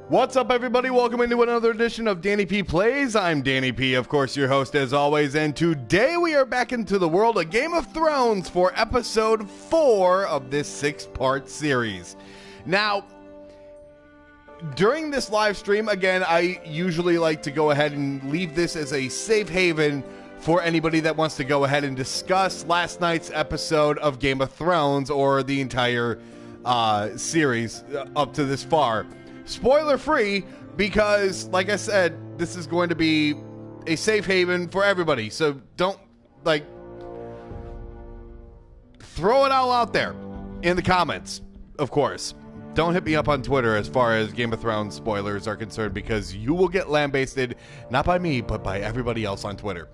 What's up, everybody? Welcome into another edition of Danny P Plays. I'm Danny P, of course, your host as always, and today we are back into the world of Game of Thrones for episode 4 of this 6-part series. Now, during this live stream, again, I usually like to go ahead and leave this as a safe haven for anybody that wants to go ahead and discuss last night's episode of Game of Thrones or the entire series up to this far. Spoiler free, because like I said, this is going to be a safe haven for everybody. So don't throw it all out there in the comments, of course. Don't hit me up on Twitter as far as Game of Thrones spoilers are concerned, because you will get lambasted, not by me, but by everybody else on Twitter.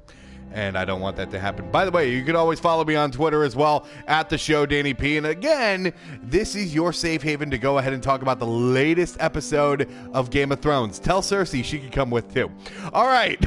And I don't want that to happen. By the way, you can always follow me on Twitter as well, at theshowdannyp. And again, this is your safe haven to go ahead and talk about the latest episode of Game of Thrones. Tell Cersei she can come with too. All right.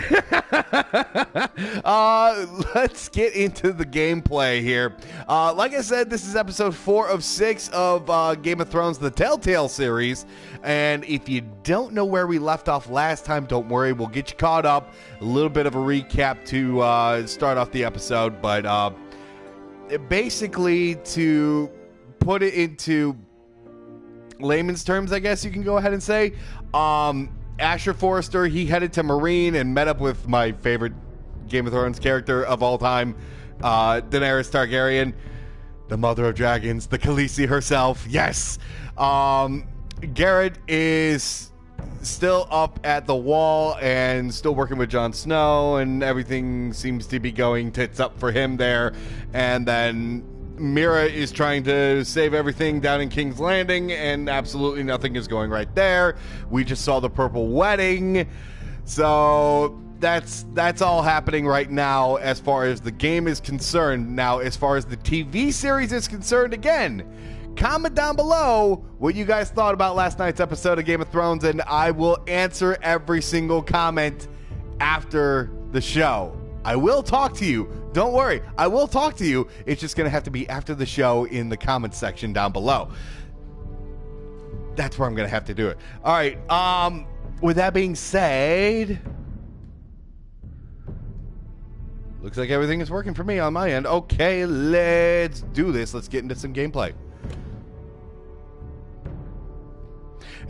Let's get into the gameplay here. Like I said, this is episode 4 of 6 of Game of Thrones, the Telltale series. And if you don't know where we left off last time, don't worry. We'll get you caught up. A little bit of a recap to start off the episode, but basically, to put it into layman's terms, I guess you can go ahead and say, Asher Forrester, he headed to Meereen and met up with my favorite Game of Thrones character of all time, Daenerys Targaryen, the mother of dragons, the Khaleesi herself. Yes. Gared is still up at the wall and still working with Jon Snow, and everything seems to be going tits up for him there. And then Mira is trying to save everything down in King's Landing, and absolutely nothing is going right there. We just saw the purple wedding, so that's all happening right now as far as the game is concerned. Now, as far as the TV series is concerned, again, comment down below what you guys thought about last night's episode of Game of Thrones, and I will answer every single comment after the show. I will talk to you. Don't worry. I will talk to you. It's just going to have to be after the show in the comments section down below. That's where I'm going to have to do it. All right. With that being said, looks like everything is working for me on my end. Okay, let's do this. Let's get into some gameplay.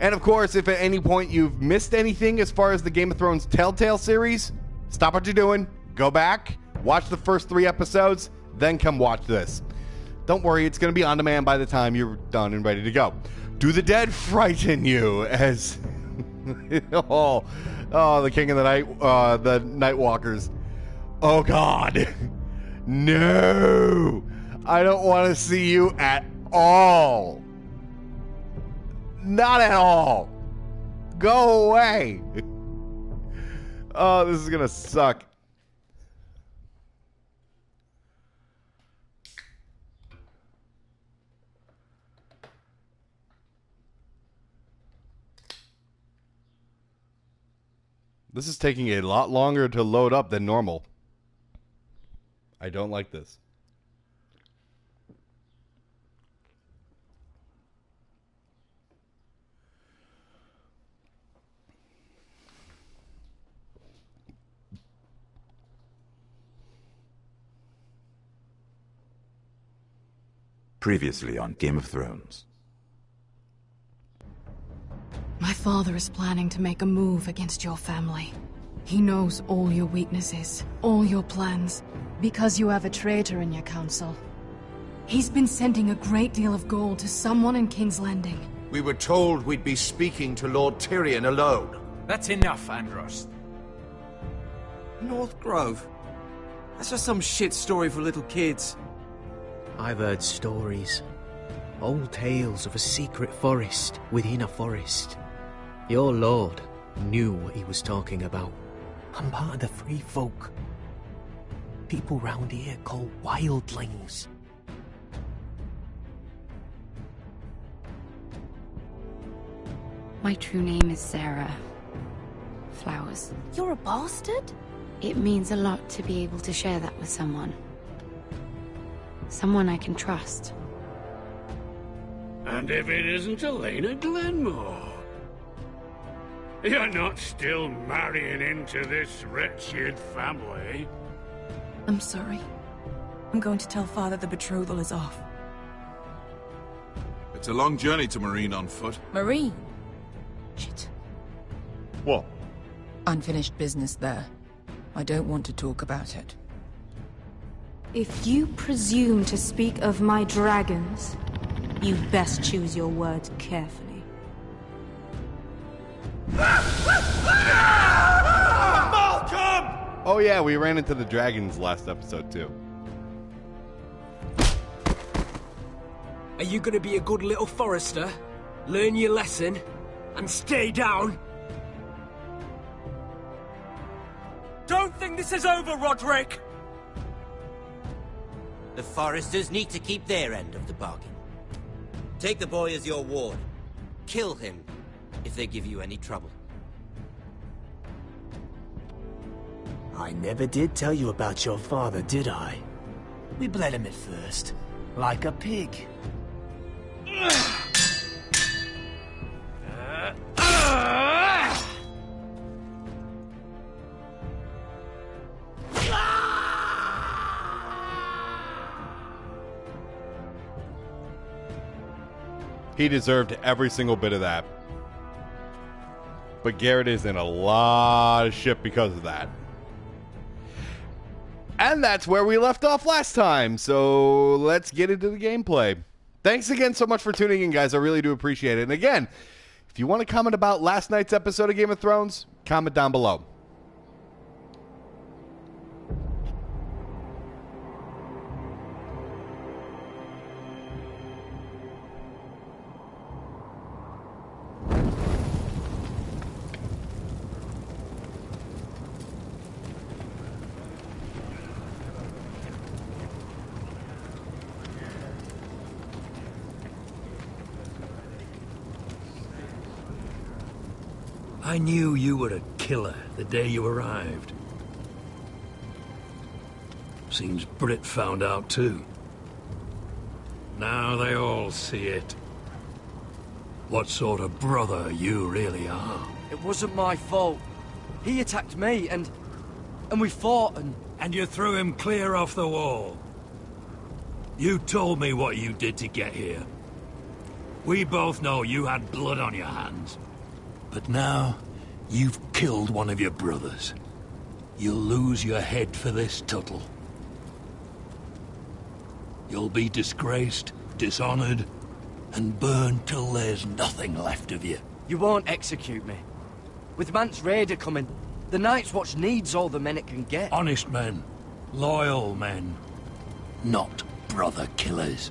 And of course, if at any point you've missed anything as far as the Game of Thrones Telltale series, stop what you're doing, go back, watch the first 3 episodes, then come watch this. Don't worry, it's going to be on demand by the time you're done and ready to go. Do the dead frighten you? As oh, the King of the Night, the Night Walkers. Oh God, no! I don't want to see you at all. Not at all. Go away. Oh, this is gonna suck. This is taking a lot longer to load up than normal. I don't like this. Previously on Game of Thrones. My father is planning to make a move against your family. He knows all your weaknesses, all your plans, because you have a traitor in your council. He's been sending a great deal of gold to someone in King's Landing. We were told we'd be speaking to Lord Tyrion alone. That's enough, Andros. North Grove? That's just some shit story for little kids. I've heard stories. Old tales of a secret forest within a forest. Your lord knew what he was talking about. I'm part of the free folk. People round here called wildlings. My true name is Sarah Flowers. You're a bastard? It means a lot to be able to share that with someone. Someone I can trust. And if it isn't Elena Glenmore? You're not still marrying into this wretched family. I'm sorry. I'm going to tell Father the betrothal is off. It's a long journey to Meereen on foot. Meereen? Shit. What? Unfinished business there. I don't want to talk about it. If you presume to speak of my dragons, you'd best choose your words carefully. Malcolm! Oh yeah, we ran into the dragons last episode too. Are you gonna be a good little forester? Learn your lesson? And stay down? Don't think this is over, Rodrik! The foresters need to keep their end of the bargain. Take the boy as your ward. Kill him if they give you any trouble. I never did tell you about your father, did I? We bled him at first, like a pig. He deserved every single bit of that. But Gared is in a lot of shit because of that. And that's where we left off last time. So let's get into the gameplay. Thanks again so much for tuning in, guys. I really do appreciate it. And again, if you want to comment about last night's episode of Game of Thrones, comment down below. I knew you were a killer the day you arrived. Seems Brit found out too. Now they all see it. What sort of brother you really are. It wasn't my fault. He attacked me, and we fought, And you threw him clear off the wall. You told me what you did to get here. We both know you had blood on your hands. But now, you've killed one of your brothers. You'll lose your head for this, Tuttle. You'll be disgraced, dishonored, and burned till there's nothing left of you. You won't execute me. With Mance Raider coming, the Night's Watch needs all the men it can get. Honest men. Loyal men. Not brother killers.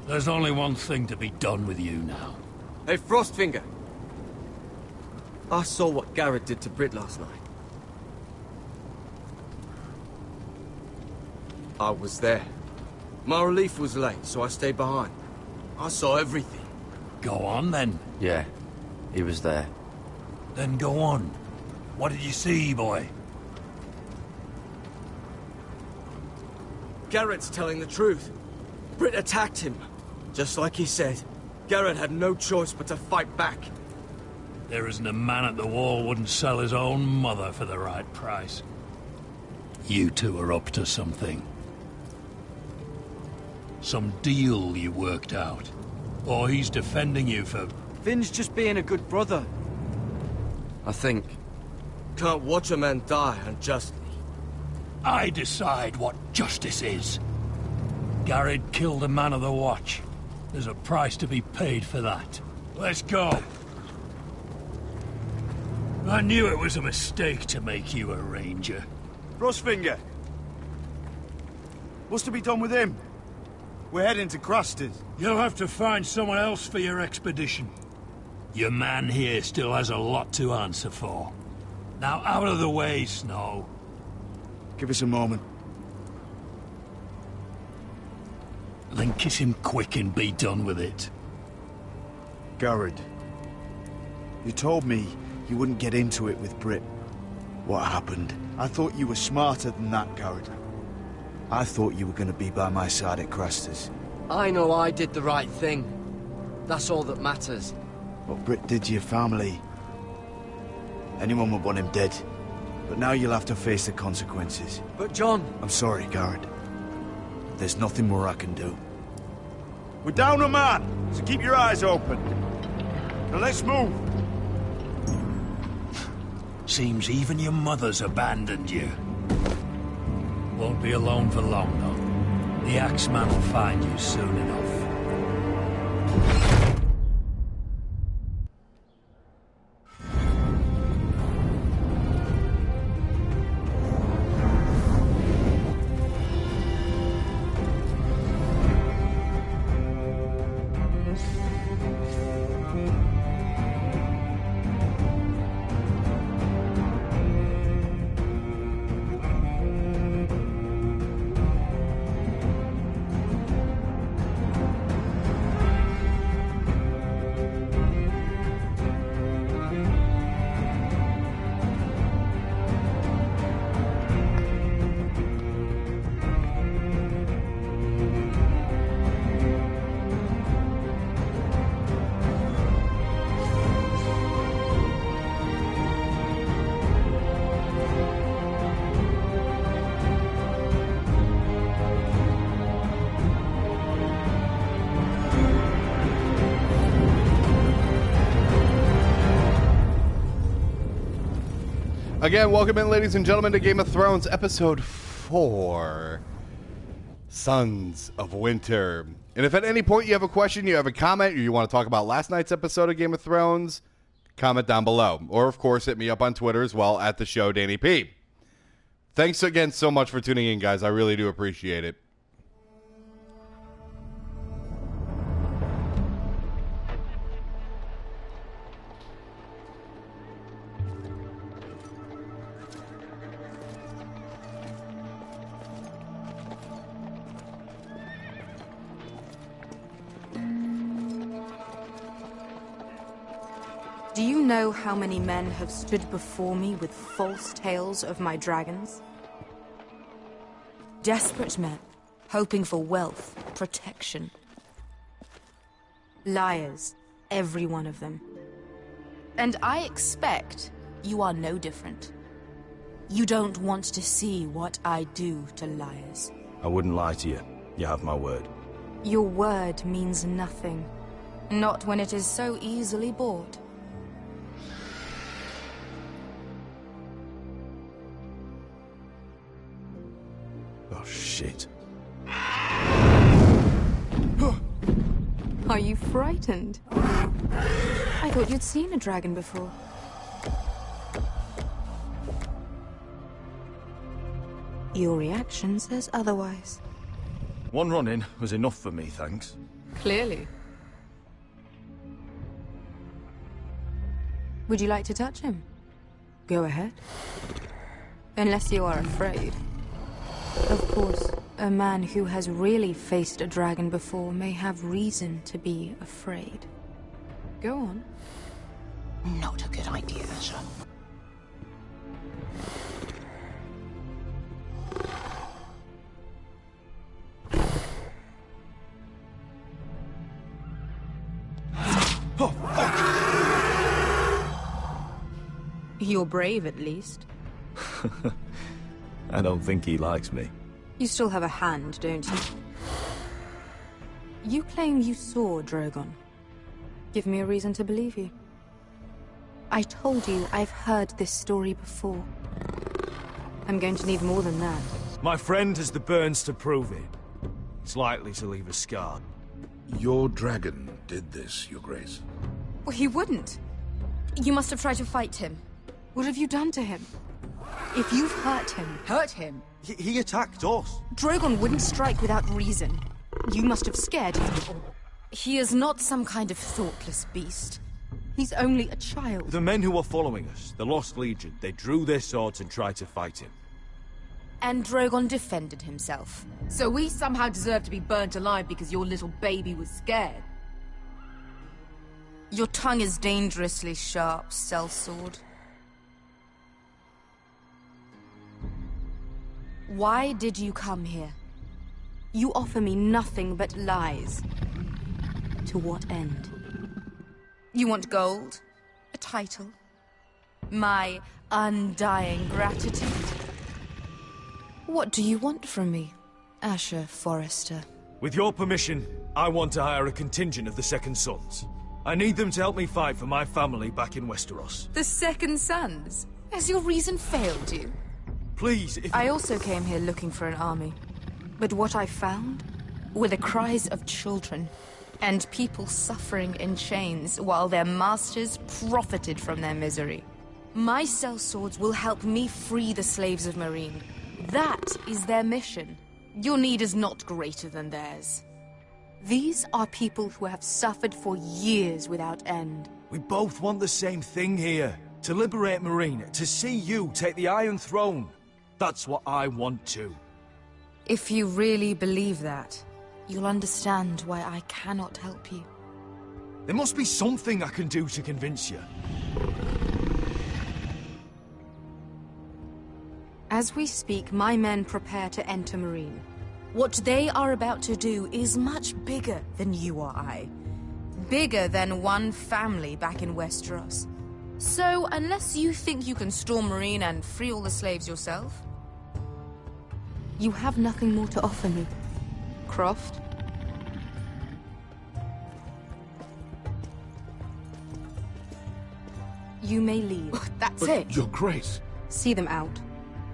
There's only one thing to be done with you now. Hey, Frostfinger. I saw what Gared did to Brit last night. I was there. My relief was late, so I stayed behind. I saw everything. Go on, then. Yeah, he was there. Then go on. What did you see, boy? Gared's telling the truth. Brit attacked him. Just like he said. Gared had no choice but to fight back. There isn't a man at the wall wouldn't sell his own mother for the right price. You two are up to something. Some deal you worked out. Or he's defending you for... Finn's just being a good brother. I think. Can't watch a man die unjustly. I decide what justice is. Gared killed a man of the Watch. There's a price to be paid for that. Let's go. I knew it was a mistake to make you a ranger. Frostfinger. What's to be done with him? We're heading to Craster's. You'll have to find someone else for your expedition. Your man here still has a lot to answer for. Now out of the way, Snow. Give us a moment. Then kiss him quick and be done with it. Gared. You told me you wouldn't get into it with Brit. What happened? I thought you were smarter than that, Gared. I thought you were going to be by my side at Craster's. I know I did the right thing. That's all that matters. What Brit did to your family... Anyone would want him dead. But now you'll have to face the consequences. But John... I'm sorry, Gared. There's nothing more I can do. We're down a man, so keep your eyes open. Now let's move. Seems even your mother's abandoned you. Won't be alone for long, though. The Axeman will find you soon enough. Again, welcome in, ladies and gentlemen, to Game of Thrones, Episode 4, Sons of Winter. And if at any point you have a question, you have a comment, or you want to talk about last night's episode of Game of Thrones, comment down below. Or, of course, hit me up on Twitter as well, at theshowdannyp. Thanks again so much for tuning in, guys. I really do appreciate it. Do you know how many men have stood before me with false tales of my dragons? Desperate men, hoping for wealth, protection. Liars, every one of them. And I expect you are no different. You don't want to see what I do to liars. I wouldn't lie to you. You have my word. Your word means nothing. Not when it is so easily bought. Oh, shit. Are you frightened? I thought you'd seen a dragon before. Your reaction says otherwise. One run-in was enough for me, thanks. Clearly. Would you like to touch him? Go ahead. Unless you are afraid. Of course, a man who has really faced a dragon before may have reason to be afraid. Go on. Not a good idea, sir. You're brave, at least. I don't think he likes me. You still have a hand, don't you? You claim you saw Drogon. Give me a reason to believe you. I told you I've heard this story before. I'm going to need more than that. My friend has the burns to prove it. It's likely to leave a scar. Your dragon did this, Your Grace. Well, he wouldn't. You must have tried to fight him. What have you done to him? If you've hurt him... Hurt him? He attacked us. Drogon wouldn't strike without reason. You must have scared him. He is not some kind of thoughtless beast. He's only a child. The men who were following us, the Lost Legion, they drew their swords and tried to fight him. And Drogon defended himself. So we somehow deserve to be burnt alive because your little baby was scared? Your tongue is dangerously sharp, sellsword. Why did you come here? You offer me nothing but lies. To what end? You want gold? A title? My undying gratitude. What do you want from me, Asher Forrester? With your permission, I want to hire a contingent of the Second Sons. I need them to help me fight for my family back in Westeros. The Second Sons? Has your reason failed you? Please, if... I also came here looking for an army. But what I found were the cries of children and people suffering in chains while their masters profited from their misery. My sellswords will help me free the slaves of Meereen. That is their mission. Your need is not greater than theirs. These are people who have suffered for years without end. We both want the same thing here. To liberate Meereen, to see you take the Iron Throne. That's what I want too. If you really believe that, you'll understand why I cannot help you. There must be something I can do to convince you. As we speak, my men prepare to enter Meereen. What they are about to do is much bigger than you or I. Bigger than one family back in Westeros. So, unless you think you can storm Meereen and free all the slaves yourself, you have nothing more to offer me, Croft. You may leave. That's But it. Your Grace. See them out.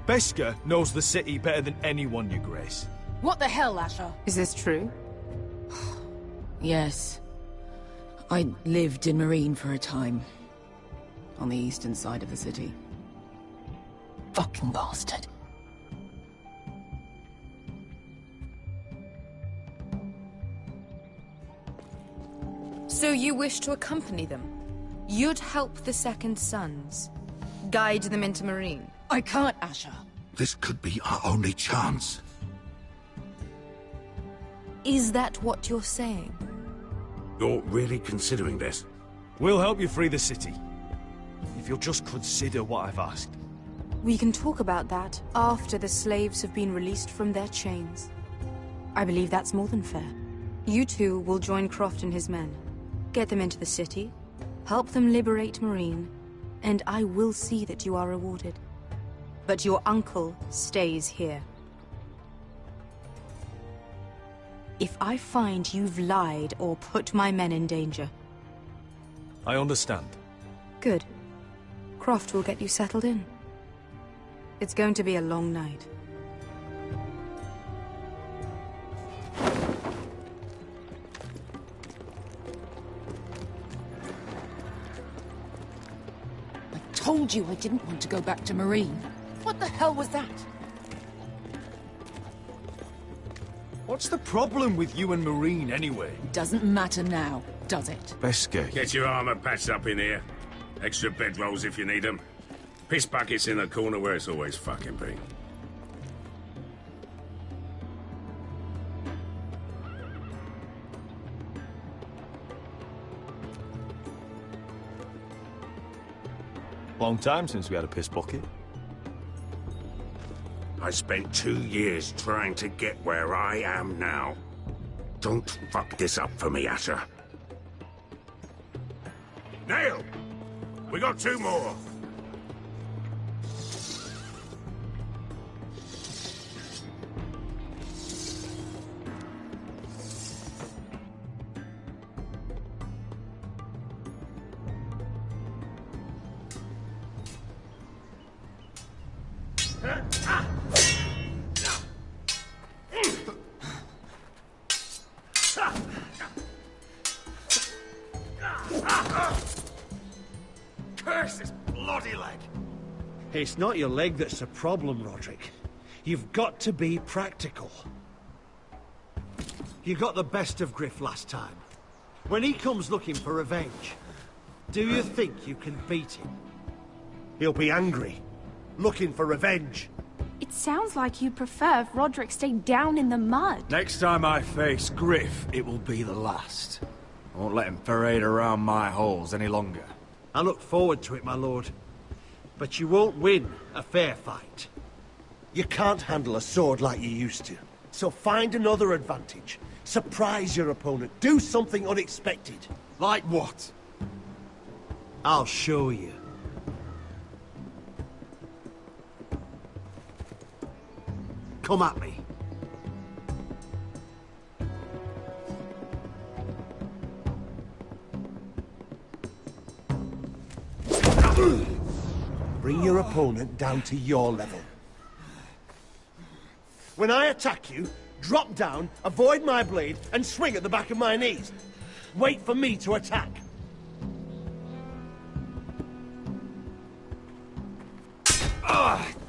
Beskar knows the city better than anyone, Your Grace. What the hell, Asher? Is this true? Yes. I lived in Meereen for a time. On the eastern side of the city. Fucking bastard. So you wish to accompany them? You'd help the Second Sons? Guide them into Meereen? I can't, Asher. This could be our only chance. Is that what you're saying? You're really considering this? We'll help you free the city. If you'll just consider what I've asked. We can talk about that after the slaves have been released from their chains. I believe that's more than fair. You two will join Croft and his men. Get them into the city, help them liberate Meereen, and I will see that you are rewarded. But your uncle stays here. If I find you've lied or put my men in danger... I understand. Good. Croft will get you settled in. It's going to be a long night. I told you I didn't want to go back to Meereen. What the hell was that? What's the problem with you and Meereen, anyway? Doesn't matter now, does it? Beskar. Get your armor patched up in here. Extra bedrolls if you need them. Piss buckets in the corner where it's always fucking been. Long time since we had a piss bucket. I spent 2 years trying to get where I am now. Don't fuck this up for me, Asher. Nail! We got 2 more. Curse this bloody leg! It's not your leg that's the problem, Rodrik. You've got to be practical. You got the best of Griff last time. When he comes looking for revenge, do you think you can beat him? He'll be angry, looking for revenge. It sounds like you prefer if Rodrik stayed down in the mud. Next time I face Griff, it will be the last. I won't let him parade around my halls any longer. I look forward to it, my lord. But you won't win a fair fight. You can't handle a sword like you used to. So find another advantage. Surprise your opponent. Do something unexpected. Like what? I'll show you. come at me. Bring your opponent down to your level. When I attack you, drop down, avoid my blade, and swing at the back of my knees. Wait for me to attack.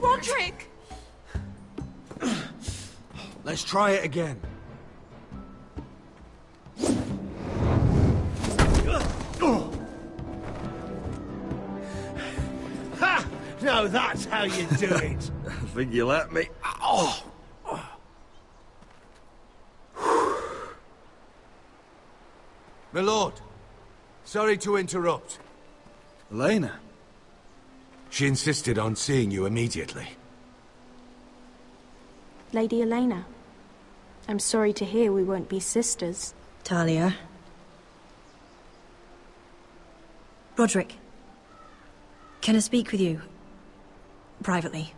Rodrik! Let's try it again. Ha! Now that's how you do it. I think you let me. Oh! My lord, sorry to interrupt. Elena? She insisted on seeing you immediately. Lady Elena, I'm sorry to hear we won't be sisters. Talia. Rodrik. Can I speak with you? Privately.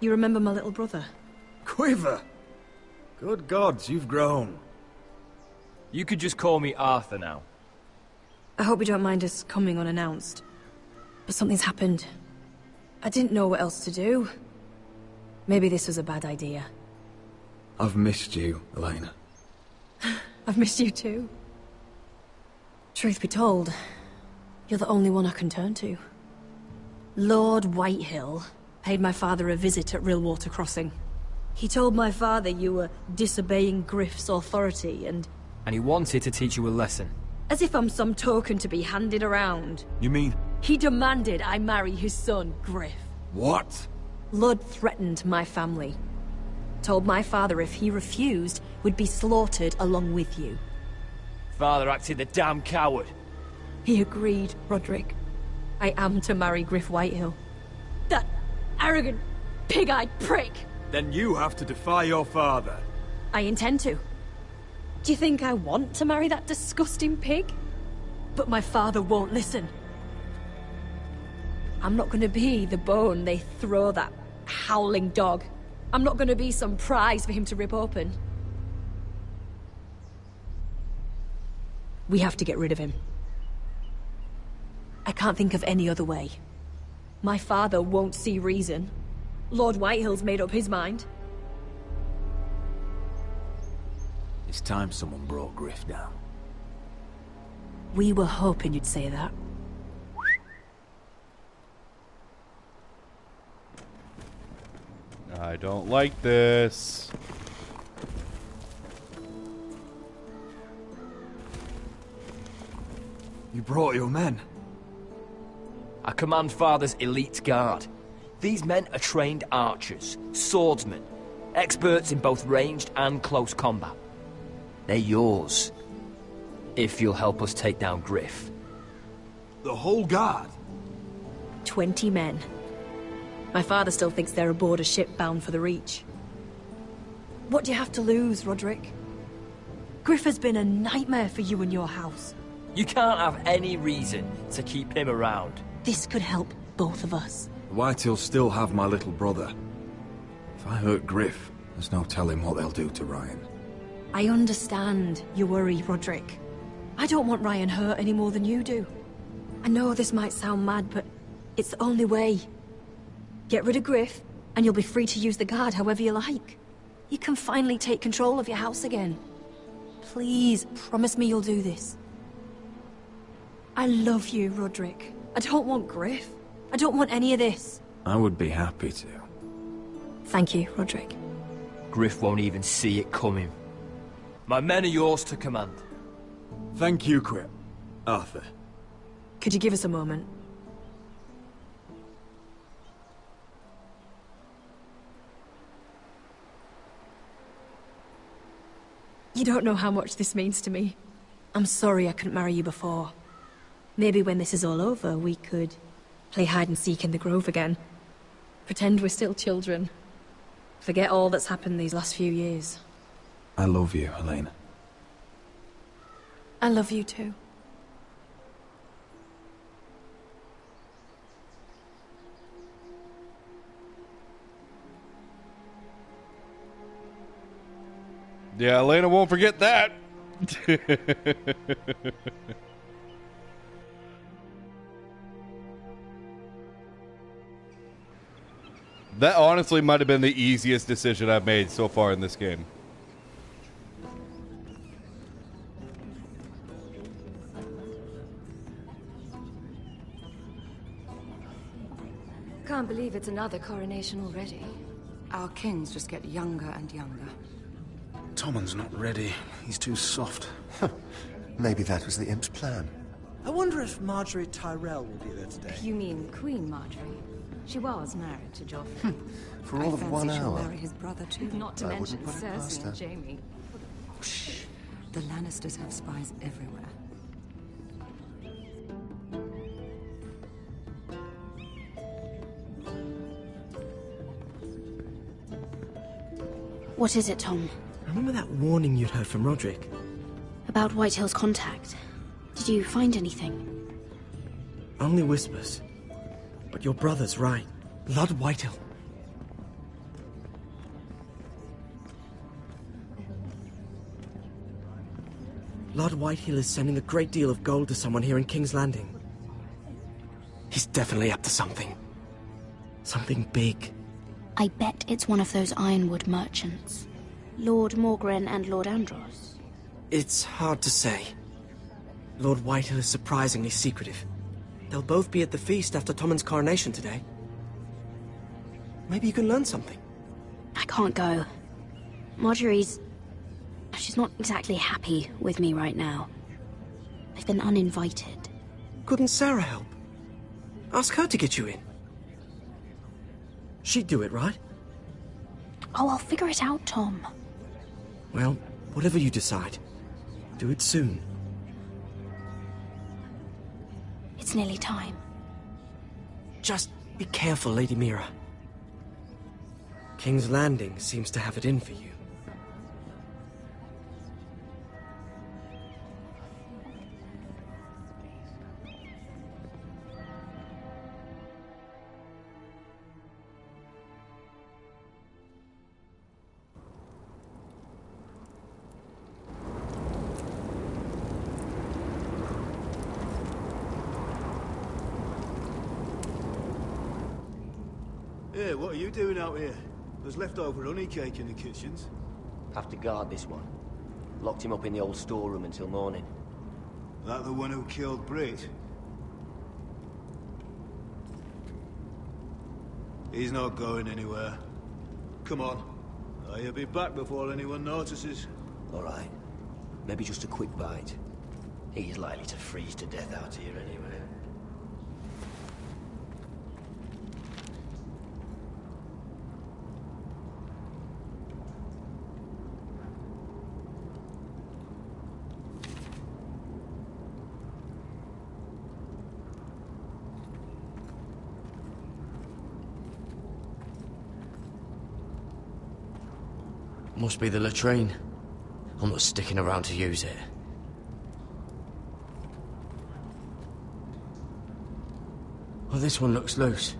You remember my little brother? Quiver! Good gods, you've grown. You could just call me Arthur now. I hope you don't mind us coming unannounced. But something's happened. I didn't know what else to do. Maybe this was a bad idea. I've missed you, Elena. I've missed you too. Truth be told, you're the only one I can turn to. Lord Whitehill paid my father a visit at Rillwater Crossing. He told my father you were disobeying Griff's authority and he wanted to teach you a lesson. as if I'm some token to be handed around. You mean... He demanded I marry his son, Griff. What? Lord threatened my family. Told my father if he refused, we'd be slaughtered along with you. Father acted the damn coward. He agreed, Rodrik. I am to marry Griff Whitehill. That arrogant, pig-eyed prick! Then you have to defy your father. I intend to. Do you think I want to marry that disgusting pig? But my father won't listen. I'm not gonna be the bone they throw that howling dog. I'm not gonna be some prize for him to rip open. We have to get rid of him. I can't think of any other way. My father won't see reason. Lord Whitehill's made up his mind. It's time someone brought Griff down. We were hoping you'd say that. I don't like this. You brought your men. I command Father's elite guard. These men are trained archers, swordsmen, experts in both ranged and close combat. They're yours, if you'll help us take down Griff. The whole guard? 20 men. My father still thinks they're aboard a ship bound for the Reach. What do you have to lose, Rodrik? Griff has been a nightmare for you and your house. You can't have any reason to keep him around. This could help both of us. The Whitehills still have my little brother. If I hurt Griff, there's no telling what they'll do to Ryon. I understand your worry, Rodrik. I don't want Ryon hurt any more than you do. I know this might sound mad, but it's the only way. Get rid of Griff, and you'll be free to use the guard however you like. You can finally take control of your house again. Please, promise me you'll do this. I love you, Rodrik. I don't want Griff. I don't want any of this. I would be happy to. Thank you, Rodrik. Griff won't even see it coming. My men are yours to command. Thank you, Quip. Arthur. Could you give us a moment? You don't know how much this means to me. I'm sorry I couldn't marry you before. Maybe when this is all over, we could play hide-and-seek in the Grove again. Pretend we're still children. Forget all that's happened these last few years. I love you, Elena. I love you too. Yeah, Elena won't forget that. That honestly might have been the easiest decision I've made so far in this game. Can't believe it's another coronation already. Our kings just get younger and younger. Tommen's not ready. He's too soft. Maybe that was the imp's plan. I wonder if Marjorie Tyrell will be there today. You mean Queen Marjorie? She was married to Joffrey. For all of 1 she'll hour. marry his brother too. Not to I mention wouldn't put it past Cersei her. and Jaime. Shh. The Lannisters have spies everywhere. What is it, Tom? Remember that warning you'd heard from Rodrik? About Whitehill's contact. Did you find anything? Only whispers. But your brother's right. Lord Whitehill. Lord Whitehill is sending a great deal of gold to someone here in King's Landing. He's definitely up to something. Something big. I bet it's one of those Ironwood merchants. Lord Morgren and Lord Andros. It's hard to say. Lord Whitehill is surprisingly secretive. They'll both be at the feast after Tommen's coronation today. Maybe you can learn something. I can't go. Marjorie's... she's not exactly happy with me right now. I've been uninvited. Couldn't Sarah help? Ask her to get you in. She'd do it, right? Oh, I'll figure it out, Tom. Well, whatever you decide, do it soon. It's nearly time. Just be careful, Lady Mira. King's Landing seems to have it in for you. Hey, what are you doing out here? There's leftover honey cake in the kitchens. Have to guard this one. Locked him up in the old storeroom until morning. That the one who killed Brit? He's not going anywhere. Come on. He'll be back before anyone notices. All right. Maybe just a quick bite. He's likely to freeze to death out here anyway. Must be the latrine. I'm not sticking around to use it. Well, this one looks loose.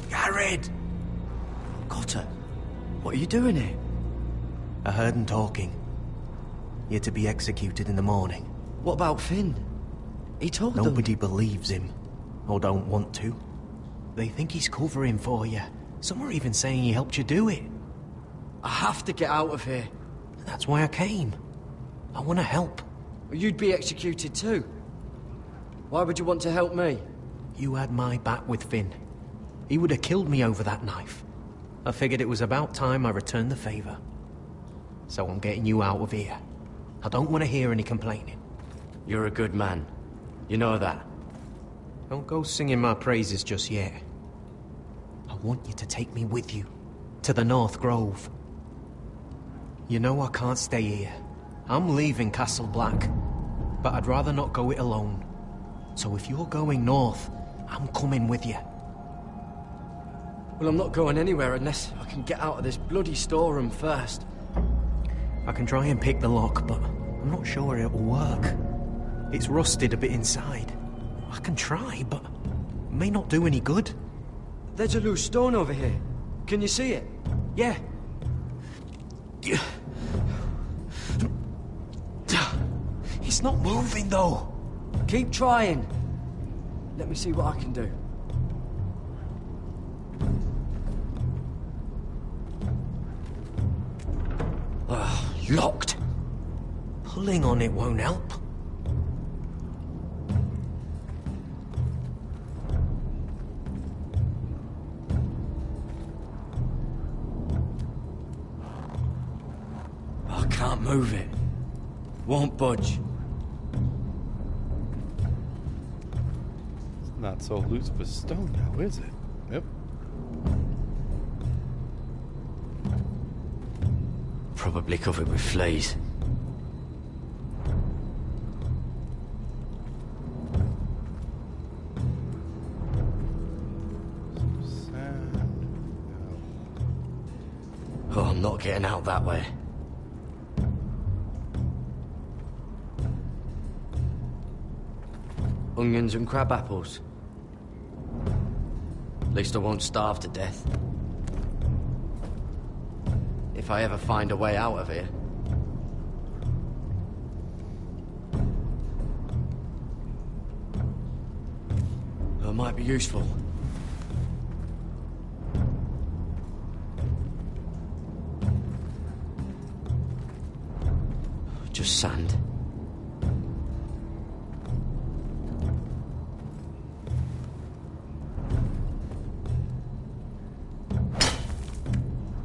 Gared! Cotter, what are you doing here? I heard him talking. You're to be executed in the morning. What about Finn? He told them... Nobody believes him. Or don't want to. They think he's covering for you. Some are even saying he helped you do it. I have to get out of here. That's why I came. I want to help. You'd be executed too. Why would you want to help me? You had my back with Finn. He would have killed me over that knife. I figured it was about time I returned the favor. So I'm getting you out of here. I don't want to hear any complaining. You're a good man. You know that. Don't go singing my praises just yet. I want you to take me with you. To the North Grove. You know I can't stay here. I'm leaving Castle Black. But I'd rather not go it alone. So if you're going north, I'm coming with you. Well, I'm not going anywhere unless I can get out of this bloody storeroom first. I can try and pick the lock, but I'm not sure it'll work. It's rusted a bit inside. I can try, but it may not do any good. There's a loose stone over here. Can you see it? Yeah. It's not moving, though. Keep trying. Let me see what I can do. Locked. Pulling on it won't help. I can't move it. Won't budge. It's not so loose of a stone now, is it? Yep. Probably covered with fleas. Oh, I'm not getting out that way. Onions and crab apples. At least I won't starve to death. If I ever find a way out of here. It might be useful. Just sand.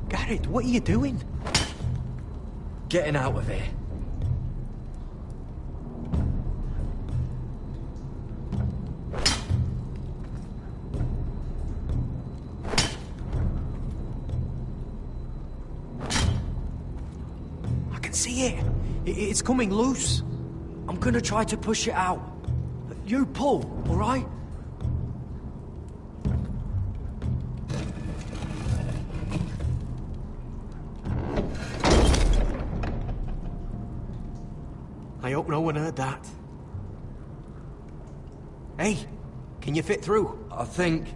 Gared, what are you doing? Getting out of here. I can see it. It's coming loose. I'm gonna try to push it out. You pull, all right? I hope no one heard that. Hey, can you fit through? I think.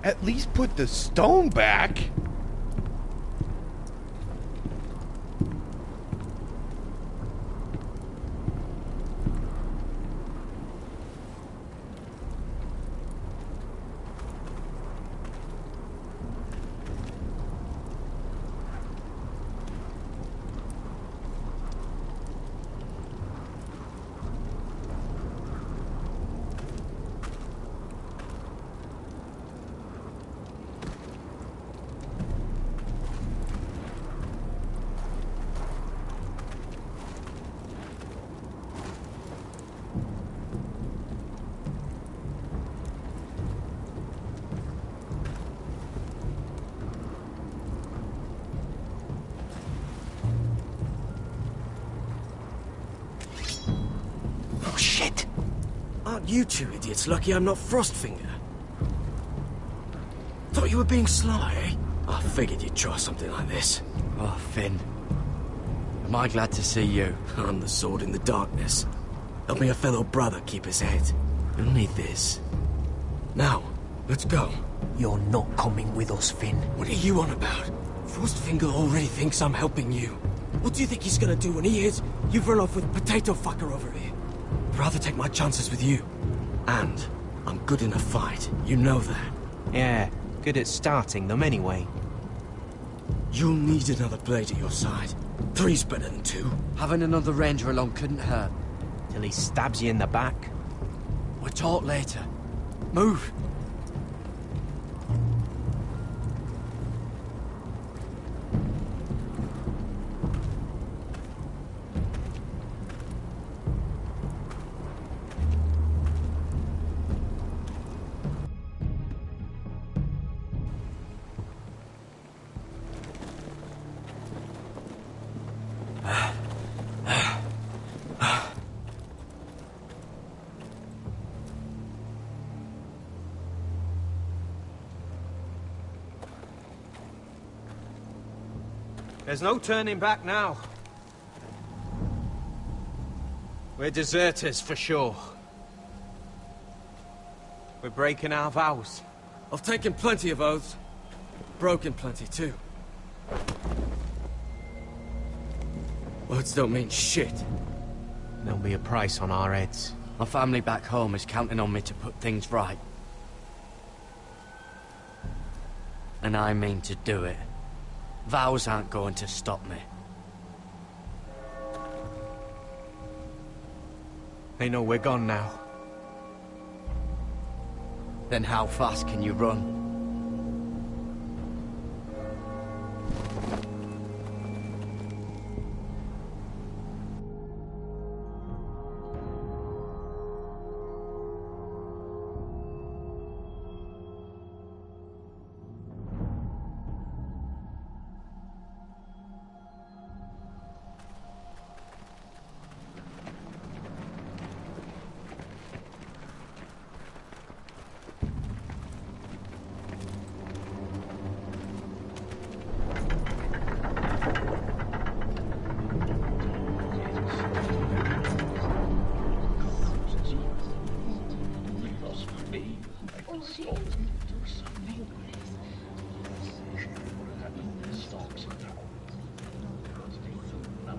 At least put the stone back. Aren't you two idiots lucky I'm not Frostfinger? Thought you were being sly, eh? I figured you'd try something like this. Oh, Finn. Am I glad to see you? I'm the sword in the darkness. Helping a fellow brother keep his head. You'll need this. Now, let's go. You're not coming with us, Finn. What are you on about? Frostfinger already thinks I'm helping you. What do you think he's gonna do when he hears you've run off with Potato Fucker over here? I'd rather take my chances with you. And I'm good in a fight. You know that. Yeah, good at starting them anyway. You'll need another blade at your side. 3's better than 2. Having another ranger along couldn't hurt. Till he stabs you in the back. We'll talk later. Move! There's no turning back now. We're deserters for sure. We're breaking our vows. I've taken plenty of oaths. Broken plenty too. Words don't mean shit. There'll be a price on our heads. My family back home is counting on me to put things right. And I mean to do it. Vows aren't going to stop me. They know we're gone now. Then how fast can you run?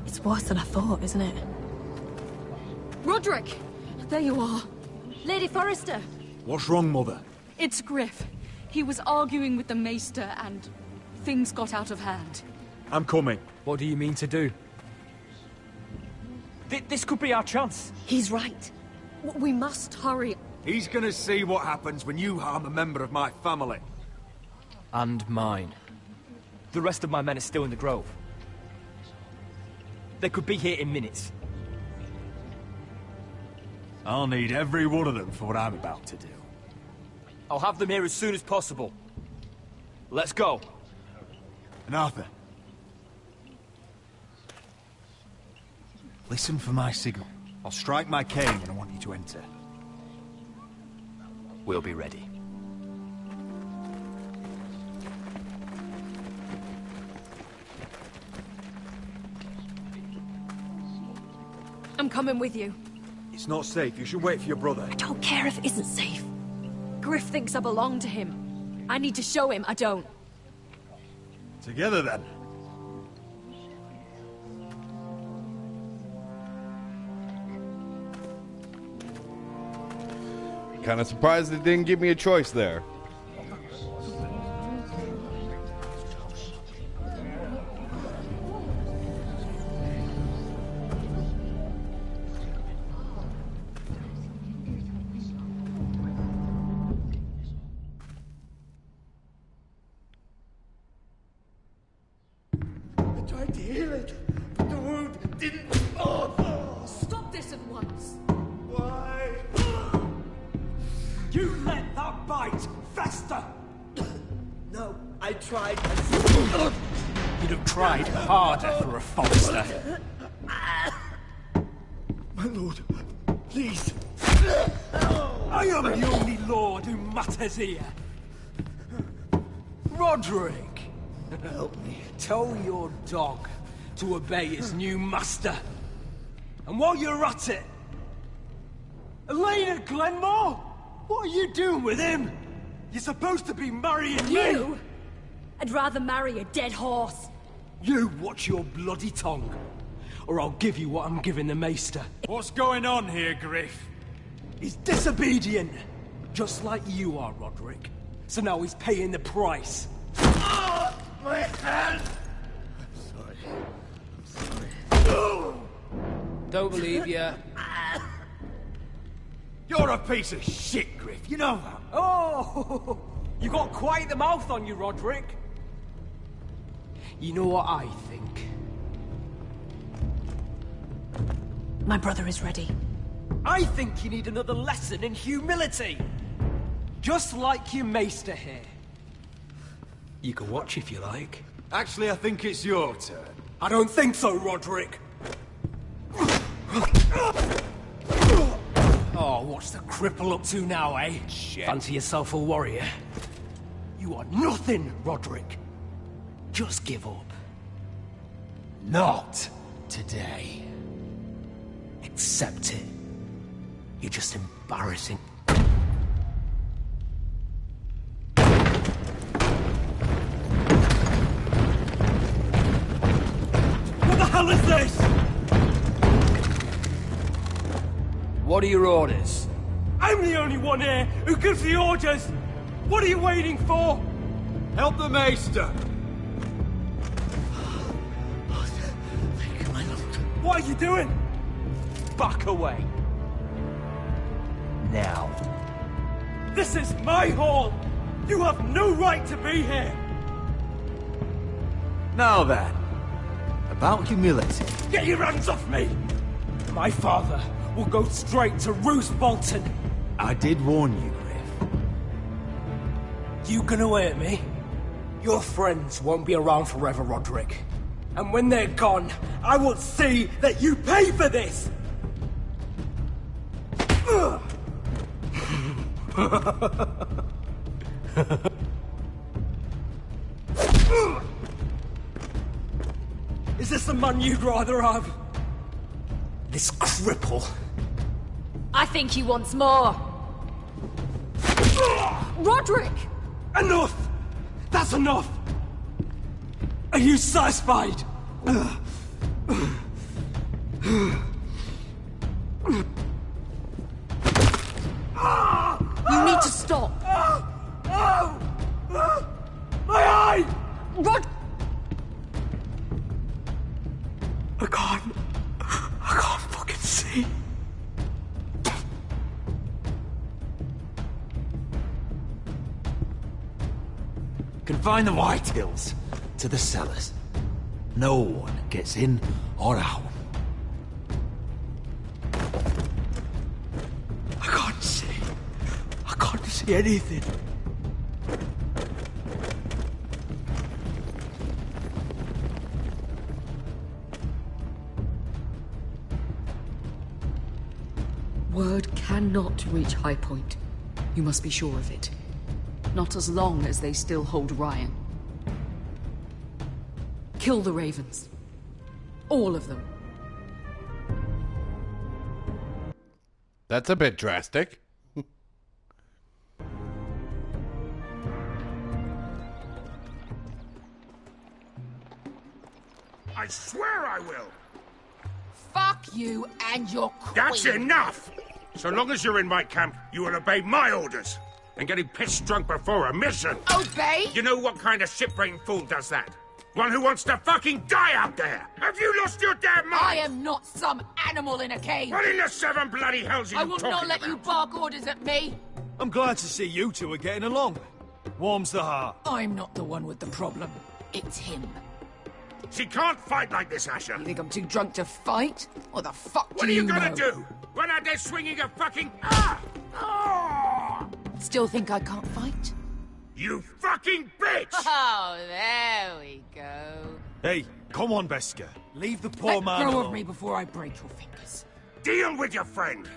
It's worse than I thought, isn't it? Rodrik! There you are. Lady Forrester. What's wrong, Mother? It's Griff. He was arguing with the Maester and things got out of hand. I'm coming. What do you mean to do? This could be our chance. He's right. We must hurry. He's gonna see what happens when you harm a member of my family. And mine. The rest of my men are still in the grove. They could be here in minutes. I'll need every one of them for what I'm about to do. I'll have them here as soon as possible. Let's go. And Arthur, listen for my signal. I'll strike my cane when I want you to enter. We'll be ready. I'm coming with you. It's not safe. You should wait for your brother. I don't care if it isn't safe. Griff thinks I belong to him. I need to show him I don't. Together, then. Kind of surprised it didn't give me a choice there. I tried to heal it, but the wound didn't... Oh. Stop this at once. Why? You let that bite fester! No, I tried. You'd have tried harder for a Forrester. My lord, please. I am the only lord who matters here. Rodrik! Help me. Tell your dog to obey his new master. And while you're at it... Elena Glenmore? What are you doing with him? You're supposed to be marrying me! You? I'd rather marry a dead horse. You watch your bloody tongue, or I'll give you what I'm giving the Maester. What's going on here, Griff? He's disobedient, just like you are, Rodrik. So now he's paying the price. Oh, my hand! I'm sorry. Don't believe ya. You're a piece of shit, Griff. You know that. Oh, you got quite the mouth on you, Rodrik. You know what I think? My brother is ready. I think you need another lesson in humility. Just like your Maester here. You can watch if you like. Actually, I think it's your turn. I don't think so, Rodrik. Oh, what's the cripple up to now, eh? Shit. Fancy yourself a warrior? You are nothing, Rodrik. Just give up. Not today. Accept it. You're just embarrassing. What the hell is this? What are your orders? I'm the only one here who gives the orders! What are you waiting for? Help the Maester! What are you doing? Back away. Now. This is my hall! You have no right to be here! Now then, about humility. Get your hands off me! My father will go straight to Roose Bolton. I did warn you, Griff. You gonna hurt me? Your friends won't be around forever, Rodrik. And when they're gone, I will see that you pay for this! Is this the man you'd rather have? This cripple? I think he wants more. Rodrik! Enough! That's enough! Are you satisfied? You need to stop. My eye! Rod... I can't fucking see. Confine the Whitehills to the cellars. No one gets in or out. I can't see anything. Word cannot reach High Point. You must be sure of it. Not as long as they still hold Ryon. Kill the Ravens. All of them. That's a bit drastic. I swear I will. Fuck you and your queen. That's enough! So long as you're in my camp, you will obey my orders. And getting pissed drunk before a mission. Obey? You know what kind of shit-brained fool does that? One who wants to fucking die out there! Have you lost your damn mind? I am not some animal in a cage. What in the seven bloody hells are you I will talking not let about? you bark orders at me. I'm glad to see you two are getting along. Warms the heart. I'm not the one with the problem. It's him. She can't fight like this, Asher. You think I'm too drunk to fight? What the fuck What do are you know? gonna do? Run out there swinging a fucking... Still think I can't fight? You fucking bitch! Oh, there we go. Hey, come on, Beskar. Leave the poor Let man go alone. of me before I break your fingers. Deal with your friend.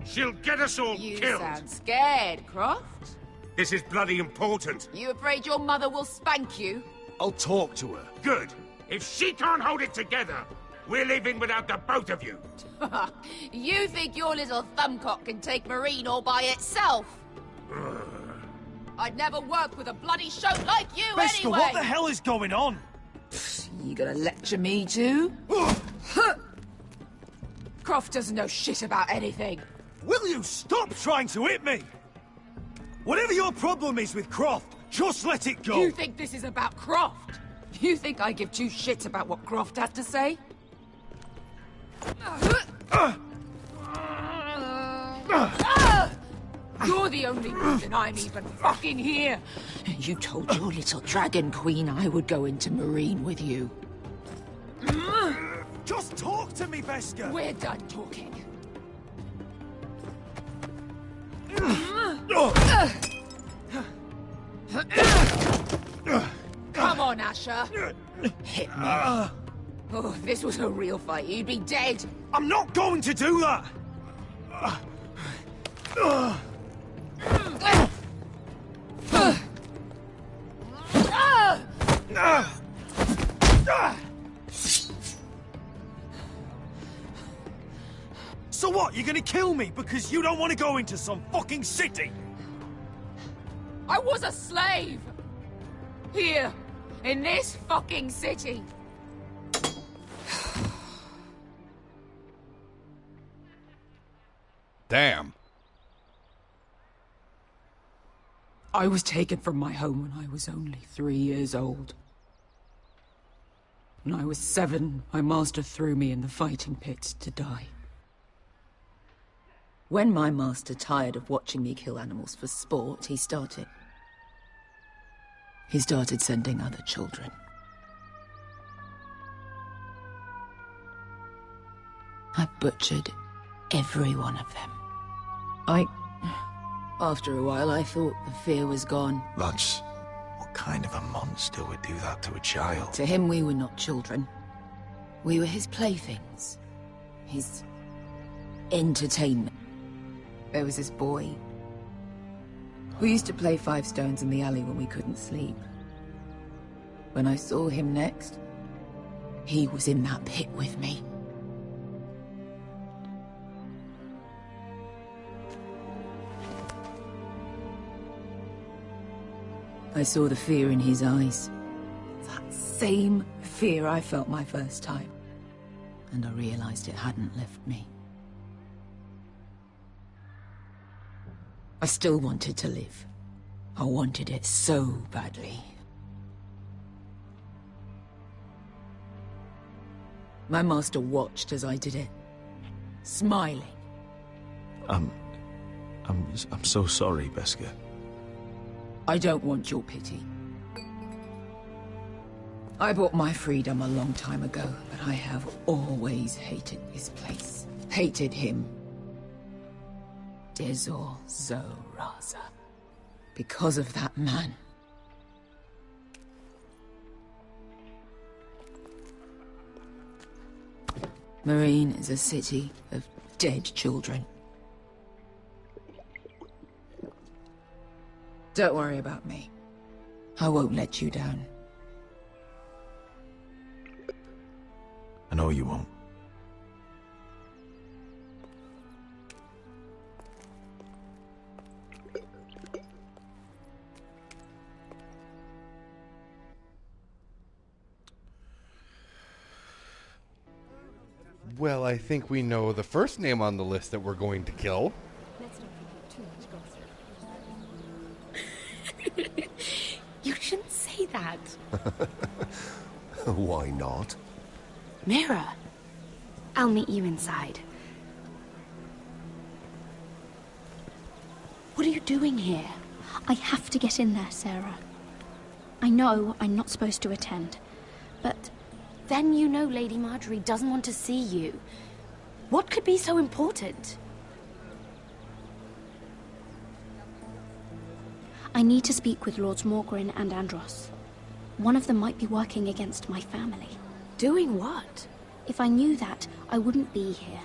She'll get us all You killed. sound scared, Croft. This is bloody important. You afraid your mother will spank you? I'll talk to her. Good. If she can't hold it together, we're leaving without the both of you. You think your little thumbcock can take Meereen all by itself? I'd never work with a bloody shote like you Beskar, anyway! what the hell is going on? You gonna lecture me too? Croft doesn't know shit about anything. Will you stop trying to hit me? Whatever your problem is with Croft, just let it go. You think this is about Croft? You think I give two shits about what Croft had to say? You're the only reason I'm even fucking here. You told your little dragon queen I would go into Meereen with you. Just talk to me, Beskar. We're done talking. Come on, Asher. Hit me. Oh, if this was a real fight, you'd be dead. I'm not going to do that. So what, you're gonna kill me because you don't want to go into some fucking city? I was a slave! Here, in this fucking city. Damn. I was taken from my home when I was only 3 years old. When I was 7, my master threw me in the fighting pit to die. When my master tired of watching me kill animals for sport, he started sending other children. I butchered every one of them. After a while, I thought the fear was gone. That's... What kind of a monster would do that to a child? To him, we were not children. We were his playthings. His... entertainment. There was this boy. We used to play 5 stones in the alley when we couldn't sleep. When I saw him next, he was in that pit with me. I saw the fear in his eyes. That same fear I felt my first time. And I realized it hadn't left me. I still wanted to live. I wanted it so badly. My master watched as I did it, smiling. I'm so sorry, Beskha. I don't want your pity. I bought my freedom a long time ago, but I have always hated this place. Hated him. Dezor Zoraza. Because of that man. Meereen is a city of dead children. Don't worry about me. I won't let you down. I know you won't. Well, I think we know the first name on the list that we're going to kill. You shouldn't say that. Why not? Mira, I'll meet you inside. What are you doing here? I have to get in there, Sarah. I know I'm not supposed to attend, but... Then you know Lady Marjorie doesn't want to see you. What could be so important? I need to speak with Lords Morgren and Andros. One of them might be working against my family. Doing what? If I knew that, I wouldn't be here.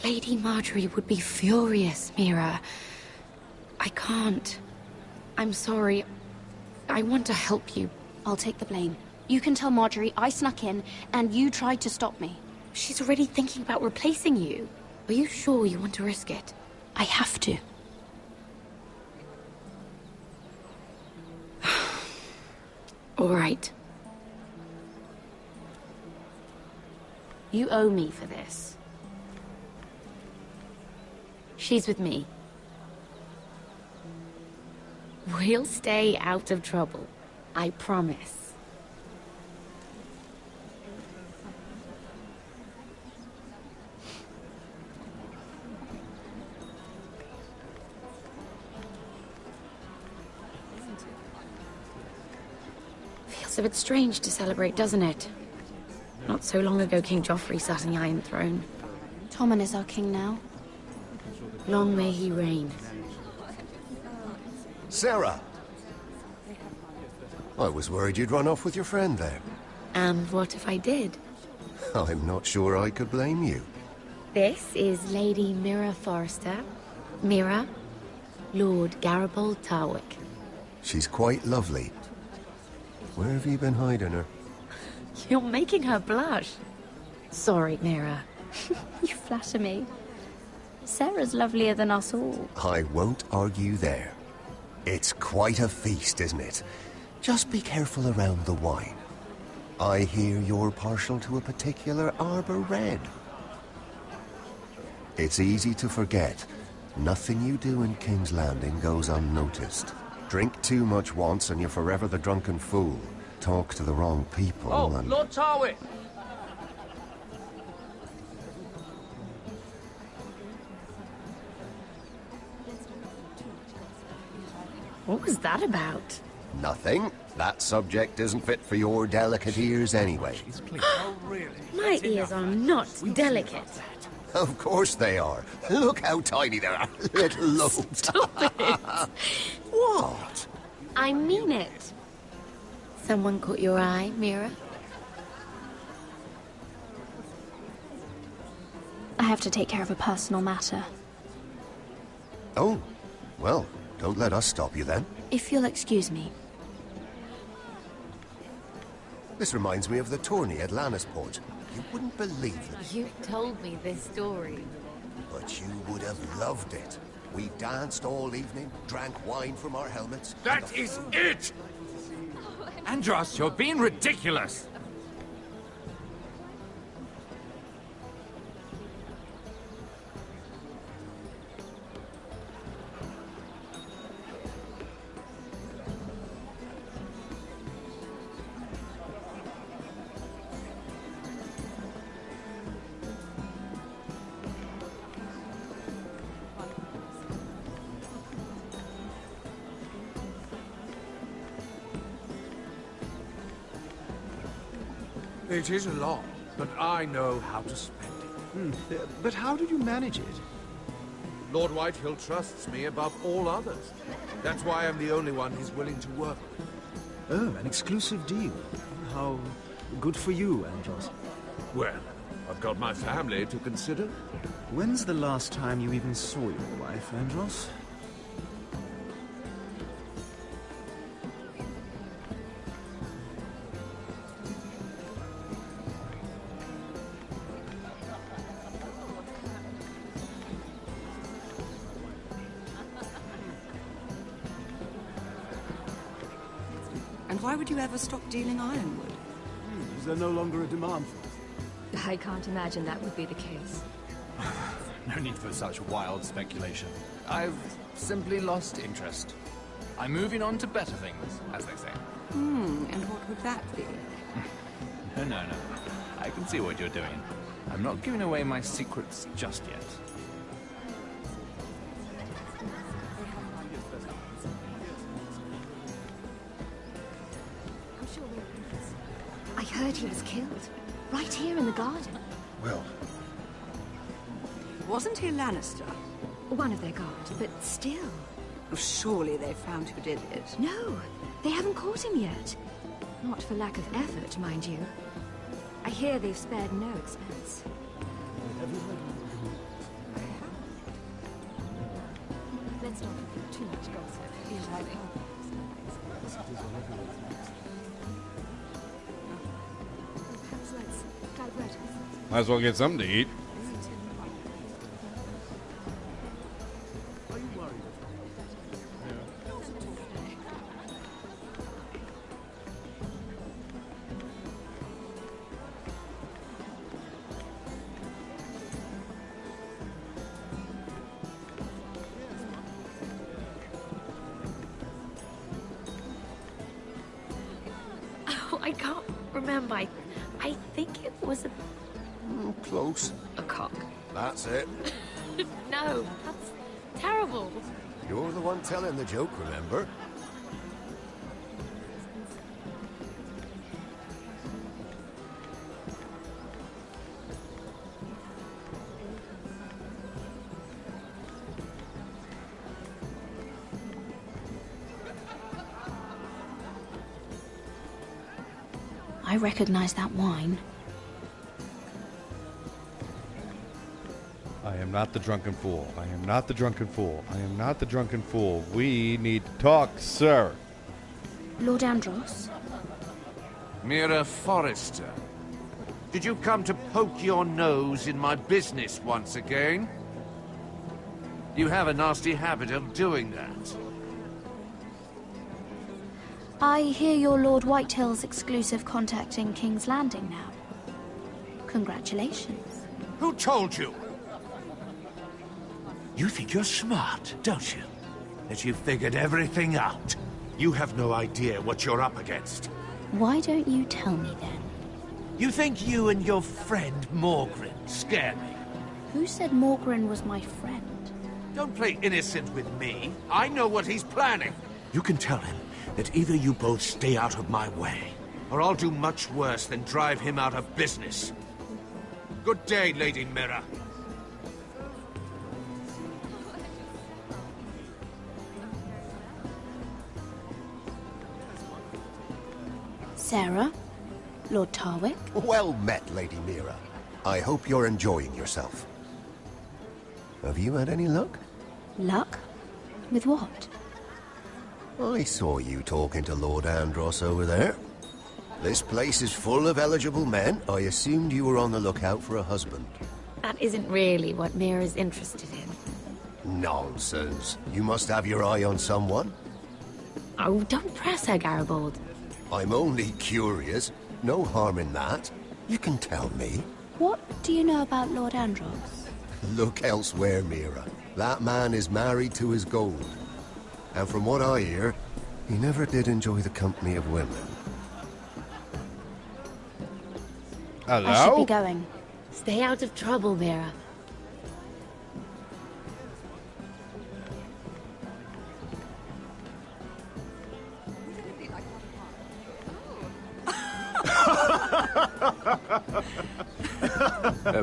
Lady Marjorie would be furious, Mira. I can't. I'm sorry. I want to help you. I'll take the blame. You can tell Marjorie I snuck in, and you tried to stop me. She's already thinking about replacing you. Are you sure you want to risk it? I have to. All right. You owe me for this. She's with me. We'll stay out of trouble. I promise. Feels a bit strange to celebrate, doesn't it? Not so long ago, King Joffrey sat on the Iron Throne. Tommen is our king now. Long may he reign. Sarah! I was worried you'd run off with your friend there. And what if I did? I'm not sure I could blame you. This is Lady Mira Forrester. Mira, Lord Garibald Tarwick. She's quite lovely. Where have you been hiding her? You're making her blush. Sorry, Mira. You flatter me. Sarah's lovelier than us all. I won't argue there. It's quite a feast, isn't it? Just be careful around the wine. I hear you're partial to a particular Arbor Red. It's easy to forget. Nothing you do in King's Landing goes unnoticed. Drink too much once and you're forever the drunken fool. Talk to the wrong people and... Lord Tarwick! What was that about? Nothing. That subject isn't fit for your delicate ears anyway. My ears are not delicate. Of course they are. Look how tiny they are. Little lobes. Stop it. What? I mean it. Someone caught your eye, Mira? I have to take care of a personal matter. Oh, well, don't let us stop you then. If you'll excuse me. This reminds me of the tourney at Lannisport. You wouldn't believe it. You've told me this story. But you would have loved it. We danced all evening, drank wine from our helmets. That is it! Andros, you're being ridiculous! It is a lot, but I know how to spend it. But how did you manage it? Lord Whitehill trusts me above all others. That's why I'm the only one he's willing to work with. Oh, an exclusive deal. How good for you, Andros. Well, I've got my family to consider. When's the last time you even saw your wife, Andros? And why would you ever stop dealing ironwood? Is there no longer a demand for it? I can't imagine that would be the case. No need for such wild speculation. I've simply lost interest. I'm moving on to better things, as they say. And what would that be? No. I can see what you're doing. I'm not giving away my secrets just yet. I heard he was killed. Right here in the garden. Well... Wasn't he a Lannister? One of their guard, but still. Surely they found who did it. No, they haven't caught him yet. Not for lack of effort, mind you. I hear they've spared no expense. Let's not give too much gossip. Perhaps let's divert us. Might as well get something to eat. I can't remember. I think it was a... Close. a cock. That's it. No, that's terrible. You're the one telling the joke, remember? I recognize that wine. I am not the drunken fool. I am not the drunken fool. I am not the drunken fool. We need to talk, sir. Lord Andros? Mira Forrester, did you come to poke your nose in my business once again? You have a nasty habit of doing that. I hear you're Lord Whitehill's exclusive contact in King's Landing now. Congratulations. Who told you? You think you're smart, don't you? That you've figured everything out. You have no idea what you're up against. Why don't you tell me then? You think you and your friend Morgren scare me? Who said Morgren was my friend? Don't play innocent with me. I know what he's planning. You can tell him that either you both stay out of my way, or I'll do much worse than drive him out of business. Good day, Lady Mira. Sarah? Lord Tarwick? Well met, Lady Mira. I hope you're enjoying yourself. Have you had any luck? Luck? With what? I saw you talking to Lord Andros over there. This place is full of eligible men. I assumed you were on the lookout for a husband. That isn't really what Mira's interested in. Nonsense. You must have your eye on someone. Oh, don't press her, Garibaldi. I'm only curious. No harm in that. You can tell me. What do you know about Lord Andros? Look elsewhere, Mira. That man is married to his gold. And from what I hear, he never did enjoy the company of women. Hello? I should be going. Stay out of trouble, Mira.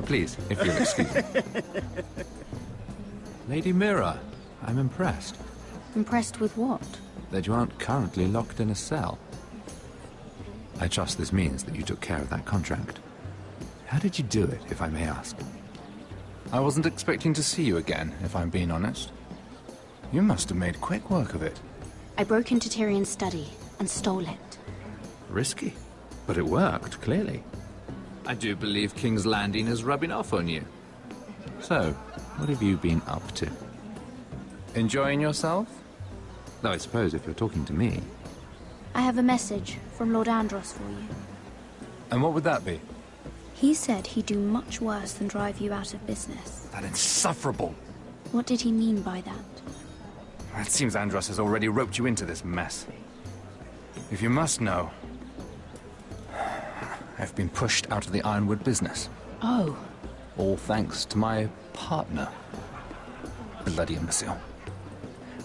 Please, if you'll excuse me. Lady Mira, I'm impressed. Impressed with what? That you aren't currently locked in a cell. I trust this means that you took care of that contract. How did you do it, if I may ask? I wasn't expecting to see you again, if I'm being honest. You must have made quick work of it. I broke into Tyrion's study and stole it. Risky, but it worked, clearly. I do believe King's Landing is rubbing off on you. So, what have you been up to? Enjoying yourself? Though I suppose if you're talking to me... I have a message from Lord Andros for you. And what would that be? He said he'd do much worse than drive you out of business. That insufferable! What did he mean by that? It seems Andros has already roped you into this mess. If you must know... I've been pushed out of the Ironwood business. Oh. All thanks to my partner. Bloody imbecile.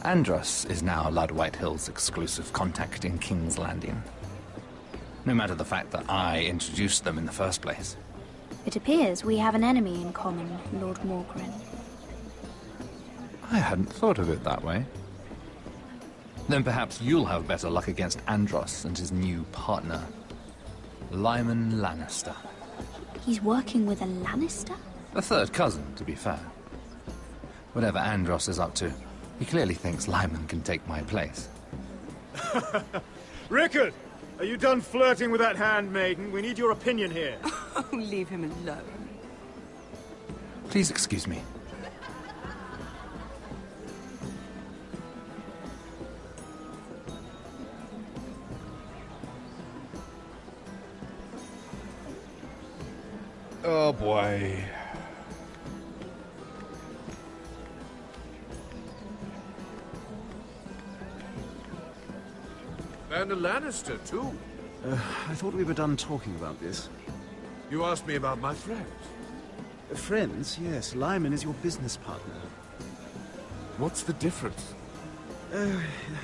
Andros is now Lord Whitehill's exclusive contact in King's Landing. No matter the fact that I introduced them in the first place. It appears we have an enemy in common, Lord Morgren. I hadn't thought of it that way. Then perhaps you'll have better luck against Andros and his new partner, Lyman Lannister. He's working with a Lannister? A third cousin, to be fair. Whatever Andros is up to, he clearly thinks Lyman can take my place. Rickard! Are you done flirting with that handmaiden? We need your opinion here. Oh, leave him alone. Please excuse me. Oh boy. And a Lannister, too. I thought we were done talking about this. You asked me about my friends. Friends, yes. Lyman is your business partner. What's the difference?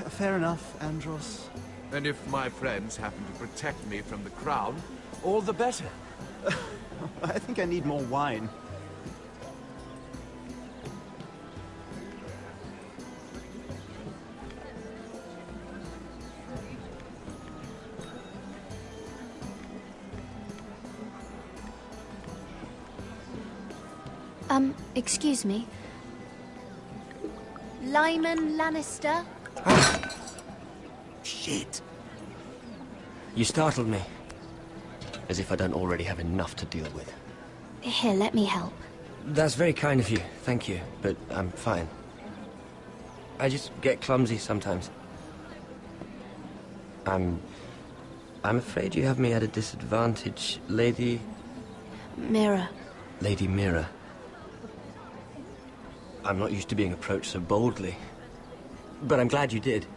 Fair enough, Andros. And if my friends happen to protect me from the crown, all the better. I think I need more wine. Excuse me. Lyman Lannister? Shit. You startled me. As if I don't already have enough to deal with. Here, let me help. That's very kind of you, thank you, but I'm fine. I just get clumsy sometimes. I'm afraid you have me at a disadvantage, Lady... Mira. Lady Mira. I'm not used to being approached so boldly. But I'm glad you did.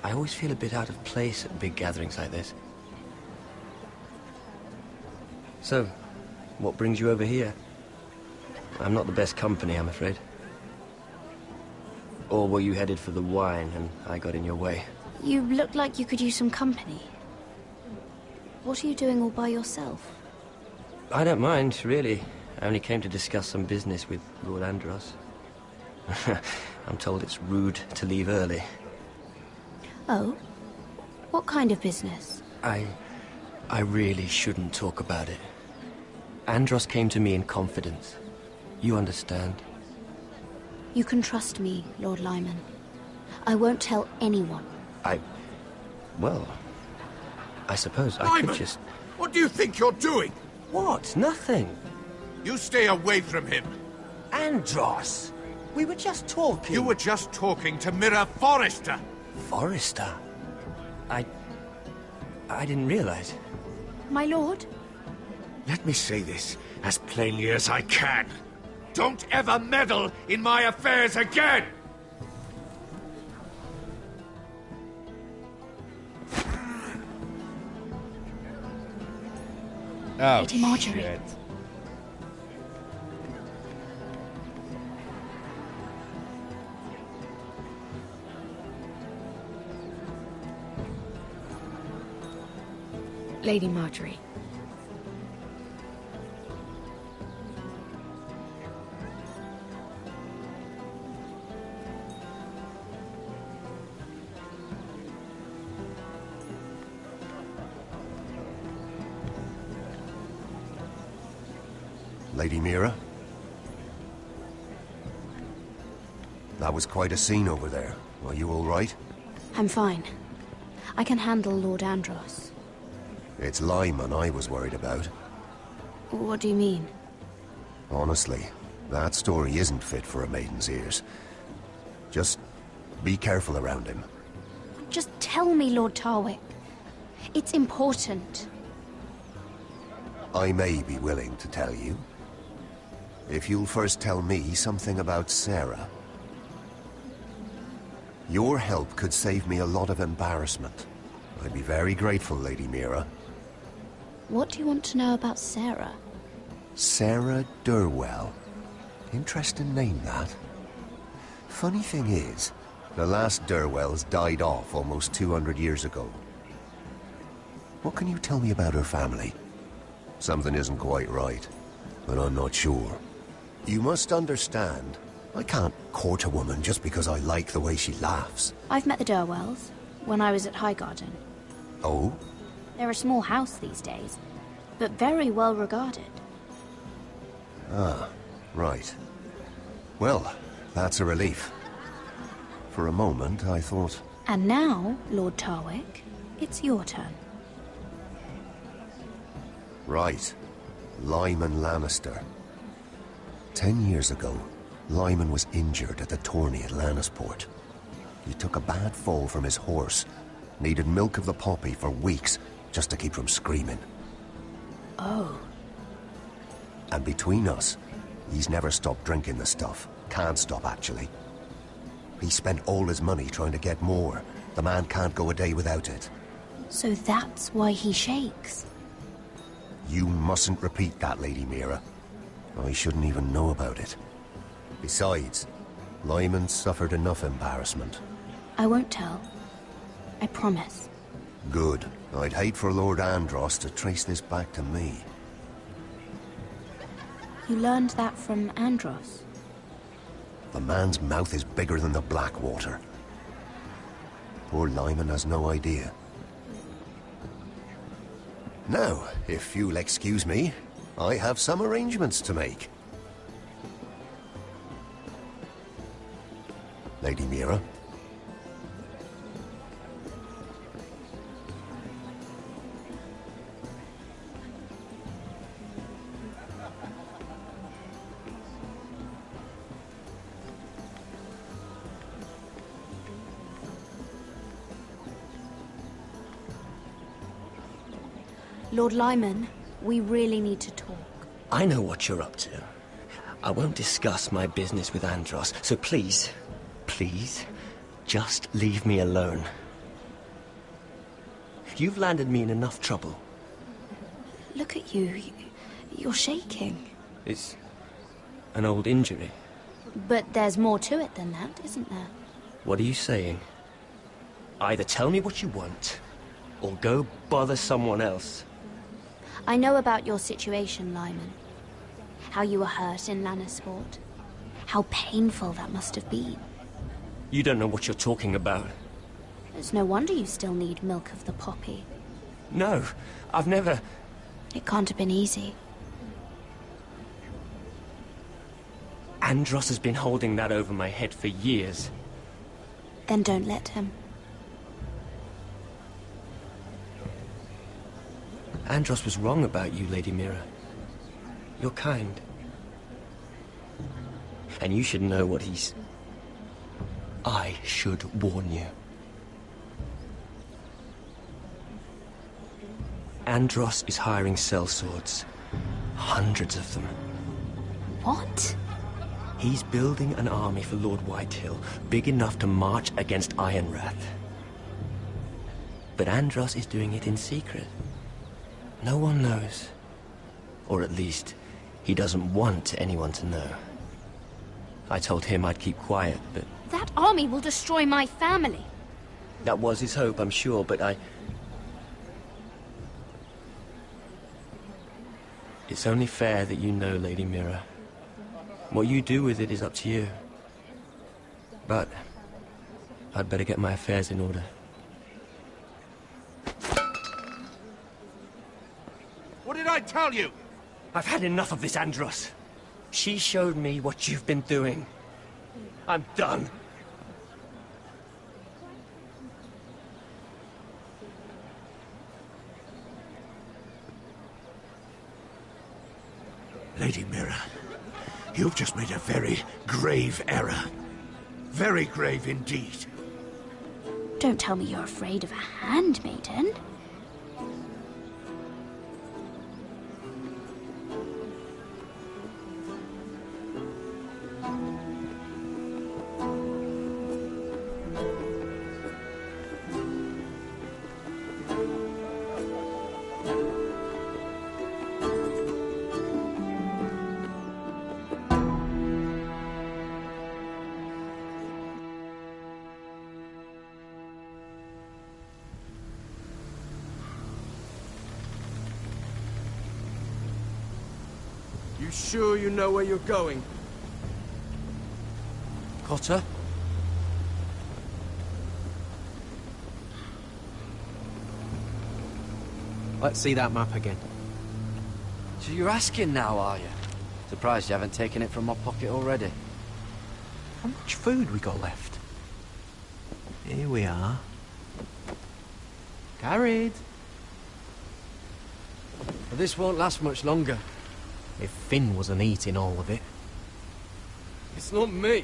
I always feel a bit out of place at big gatherings like this. So, what brings you over here? I'm not the best company, I'm afraid. Or were you headed for the wine and I got in your way? You look like you could use some company. What are you doing all by yourself? I don't mind, really. I only came to discuss some business with Lord Andros. I'm told it's rude to leave early. Oh? What kind of business? I really shouldn't talk about it. Andros came to me in confidence. You understand? You can trust me, Lord Lyman. I won't tell anyone. Well, I suppose I Lyman, could just... what do you think you're doing? What? Nothing. You stay away from him. Andros! We were just talking. You were just talking to Mira Forrester. Forrester? I didn't realize. My lord? Let me say this as plainly as I can. Don't ever meddle in my affairs again! Oh, Lady Marjorie. shit. Lady Marjorie. Lady Mira? That was quite a scene over there. Are you all right? I'm fine. I can handle Lord Andros. It's Lyman I was worried about. What do you mean? Honestly, that story isn't fit for a maiden's ears. Just be careful around him. Just tell me, Lord Tarwick. It's important. I may be willing to tell you. If you'll first tell me something about Sarah. Your help could save me a lot of embarrassment. I'd be very grateful, Lady Mira. What do you want to know about Sarah? Sarah Durwell. Interesting name, that. Funny thing is, the last Durwells died off almost 200 years ago. What can you tell me about her family? Something isn't quite right, but I'm not sure. You must understand, I can't court a woman just because I like the way she laughs. I've met the Durwells when I was at Highgarden. Oh? They're a small house these days, but very well regarded. Ah, right. Well, that's a relief. For a moment, I thought... And now, Lord Tarwick, it's your turn. Right. Lyman Lannister. 10 years ago, Lyman was injured at the tourney at Lannisport. He took a bad fall from his horse. Needed milk of the poppy for weeks, just to keep from screaming. Oh. And between us, he's never stopped drinking the stuff. Can't stop, actually. He spent all his money trying to get more. The man can't go a day without it. So that's why he shakes. You mustn't repeat that, Lady Mira. I shouldn't even know about it. Besides, Lyman suffered enough embarrassment. I won't tell. I promise. Good. I'd hate for Lord Andros to trace this back to me. You learned that from Andros? The man's mouth is bigger than the Blackwater. Poor Lyman has no idea. Now, if you'll excuse me, I have some arrangements to make. Lady Mira? Lord Lyman, we really need to talk. I know what you're up to. I won't discuss my business with Andros, so please, please, just leave me alone. You've landed me in enough trouble. Look at you. You're shaking. It's an old injury. But there's more to it than that, isn't there? What are you saying? Either tell me what you want, or go bother someone else. I know about your situation, Lyman. How you were hurt in Lannisport. How painful that must have been. You don't know what you're talking about. It's no wonder you still need milk of the poppy. No, I've never... It can't have been easy. Andros has been holding that over my head for years. Then don't let him. Andros was wrong about you, Lady Mira. You're kind. And you should know what he's... I should warn you. Andros is hiring sellswords. Hundreds of them. What? He's building an army for Lord Whitehill, big enough to march against Ironrath. But Andros is doing it in secret. No one knows. Or at least, he doesn't want anyone to know. I told him I'd keep quiet, but... That army will destroy my family. That was his hope, I'm sure, but It's only fair that you know, Lady Mira. What you do with it is up to you. But I'd better get my affairs in order. What did I tell you? I've had enough of this, Andros. She showed me what you've been doing. I'm done. Lady Mira, you've just made a very grave error. Very grave indeed. Don't tell me you're afraid of a handmaiden. You sure you know where you're going? Cotter? Let's see that map again. So you're asking now, are you? Surprised you haven't taken it from my pocket already. How much food we got left? Here we are. Gared! But this won't last much longer. If Finn wasn't eating all of it. It's not me.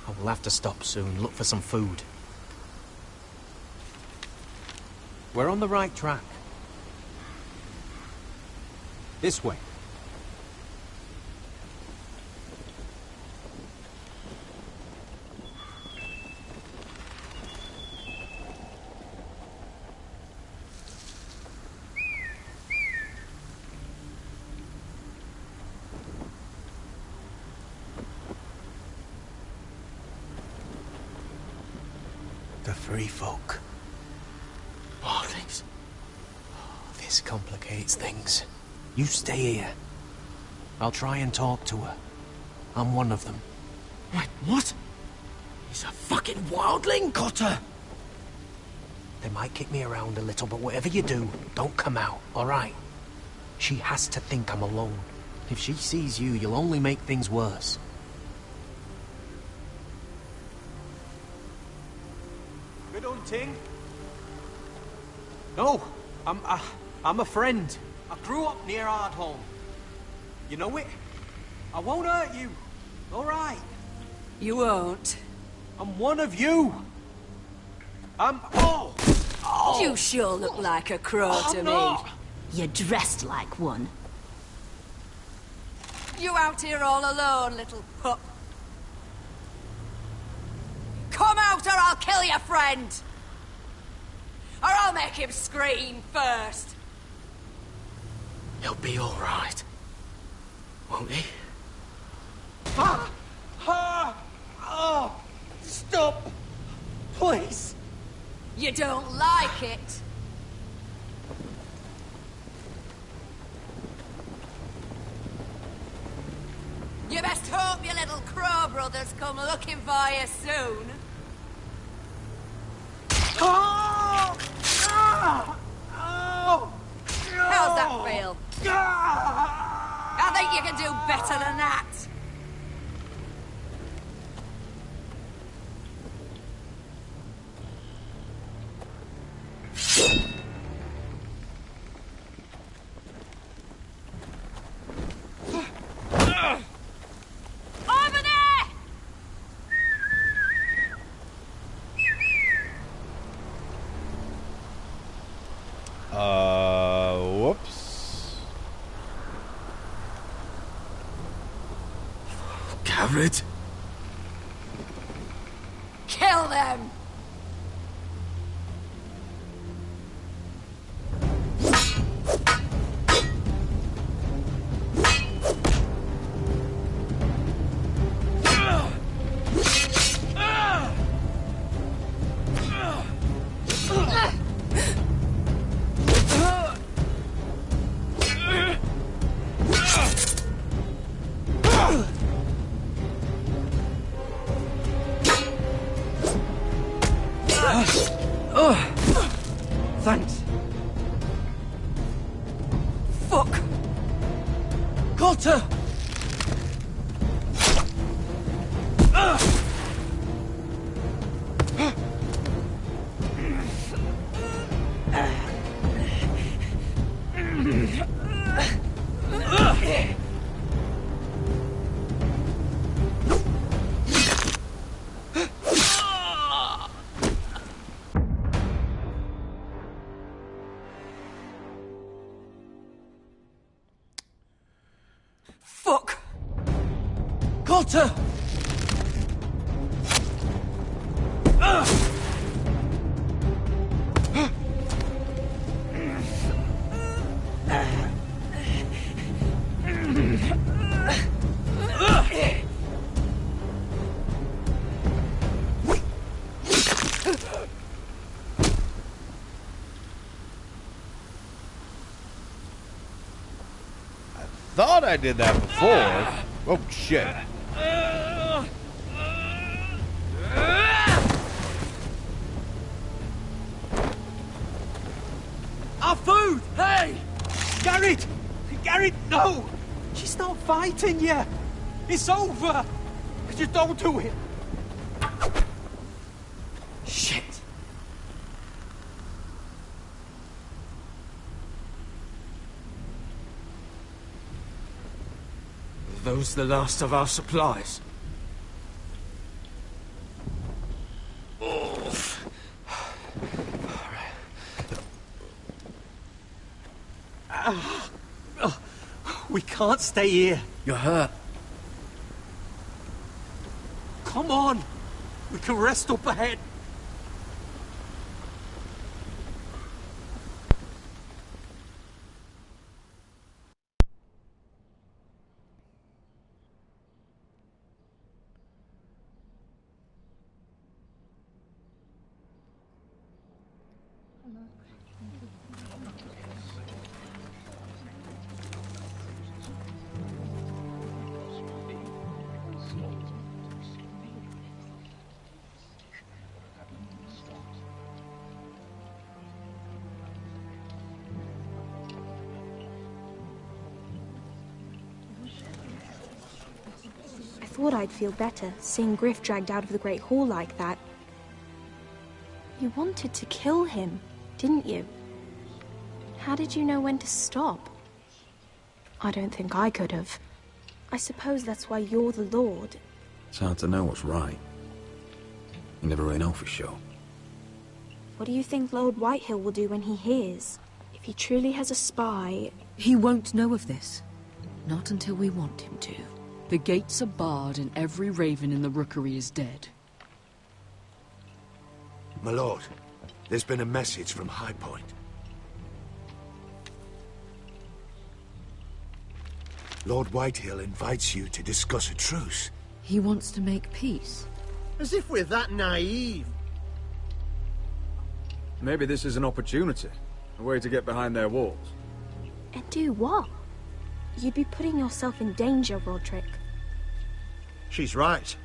I will have to stop soon, look for some food. We're on the right track. This way. The free folk. Marlings. This complicates things. You stay here. I'll try and talk to her. I'm one of them. Wait, what? He's a fucking wildling, Cotter! They might kick me around a little, but whatever you do, don't come out, alright? She has to think I'm alone. If she sees you, you'll only make things worse. Good hunting? No, I'm a friend. I grew up near Ardholm. You know it? I won't hurt you. All right. You won't. I'm one of you. Oh! Oh! You sure look like a crow to me. not. You're dressed like one. You out here all alone, little pup? Come out or I'll kill your friend! Or I'll make him scream first! He'll be all right, won't he? Stop! Please! You don't like it? You best hope your little crow brothers come looking for you soon. How's that feel? I think you can do better than that. Over there! Whoops. Gared? Kill them! Thanks. Fuck! Coulter! Fuck! Coulter! Thought I did that before. Oh, shit. Our food! Hey! Gared! Gared, no! She's not fighting yet! It's over! Just don't do it! Shit. Are those the last of our supplies? We can't stay here. You're hurt. Come on! We can rest up ahead. I thought I'd feel better, seeing Griff dragged out of the Great Hall like that. You wanted to kill him, didn't you? How did you know when to stop? I don't think I could have. I suppose that's why you're the Lord. It's hard to know what's right. You never really know for sure. What do you think Lord Whitehill will do when he hears? If he truly has a spy... He won't know of this. Not until we want him to. The gates are barred and every raven in the rookery is dead. My lord, there's been a message from High Point. Lord Whitehill invites you to discuss a truce. He wants to make peace. As if we're that naive. Maybe this is an opportunity. A way to get behind their walls. And do what? You'd be putting yourself in danger, Rodrik. She's right.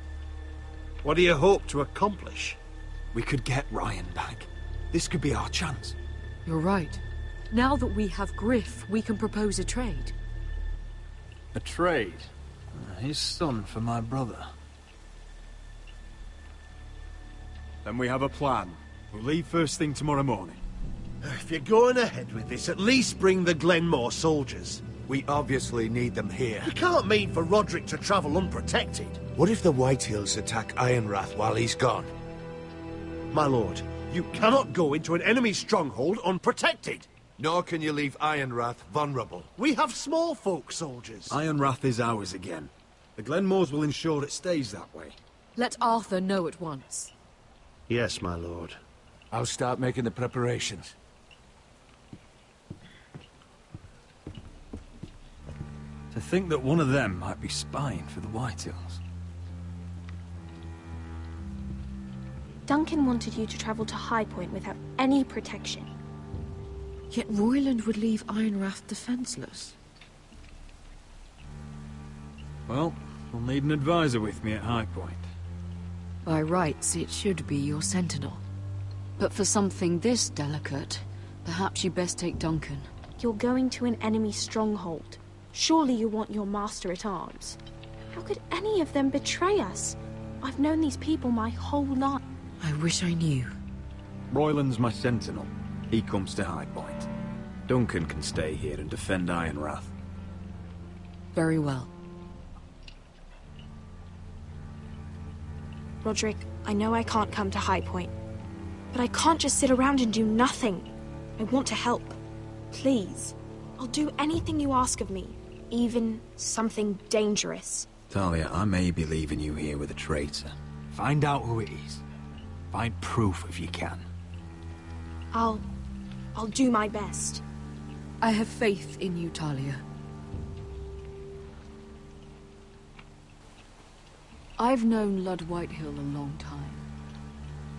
What do you hope to accomplish? We could get Ryon back. This could be our chance. You're right. Now that we have Griff, we can propose a trade. A trade? His son for my brother. Then we have a plan. We'll leave first thing tomorrow morning. If you're going ahead with this, at least bring the Glenmore soldiers. We obviously need them here. You can't mean for Rodrik to travel unprotected. What if the Whitehills attack Ironrath while he's gone? My lord, you cannot go into an enemy stronghold unprotected. Nor can you leave Ironrath vulnerable. We have small folk soldiers. Ironrath is ours again. The Glenmores will ensure it stays that way. Let Arthur know at once. Yes, my lord. I'll start making the preparations. To think that one of them might be spying for the Whitehills. Duncan wanted you to travel to High Point without any protection. Yet Royland would leave Ironrath defenseless. Well, we'll need an advisor with me at High Point. By rights, it should be your sentinel. But for something this delicate, perhaps you best take Duncan. You're going to an enemy stronghold. Surely you want your master-at-arms. How could any of them betray us? I've known these people my whole life. I wish I knew. Royland's my sentinel. He comes to High Point. Duncan can stay here and defend Ironrath. Very well. Rodrik, I know I can't come to High Point, but I can't just sit around and do nothing. I want to help. Please. I'll do anything you ask of me, even something dangerous. Talia, I may be leaving you here with a traitor. Find out who it is. Find proof if you can. I'll do my best. I have faith in you, Talia. I've known Lord Whitehill a long time.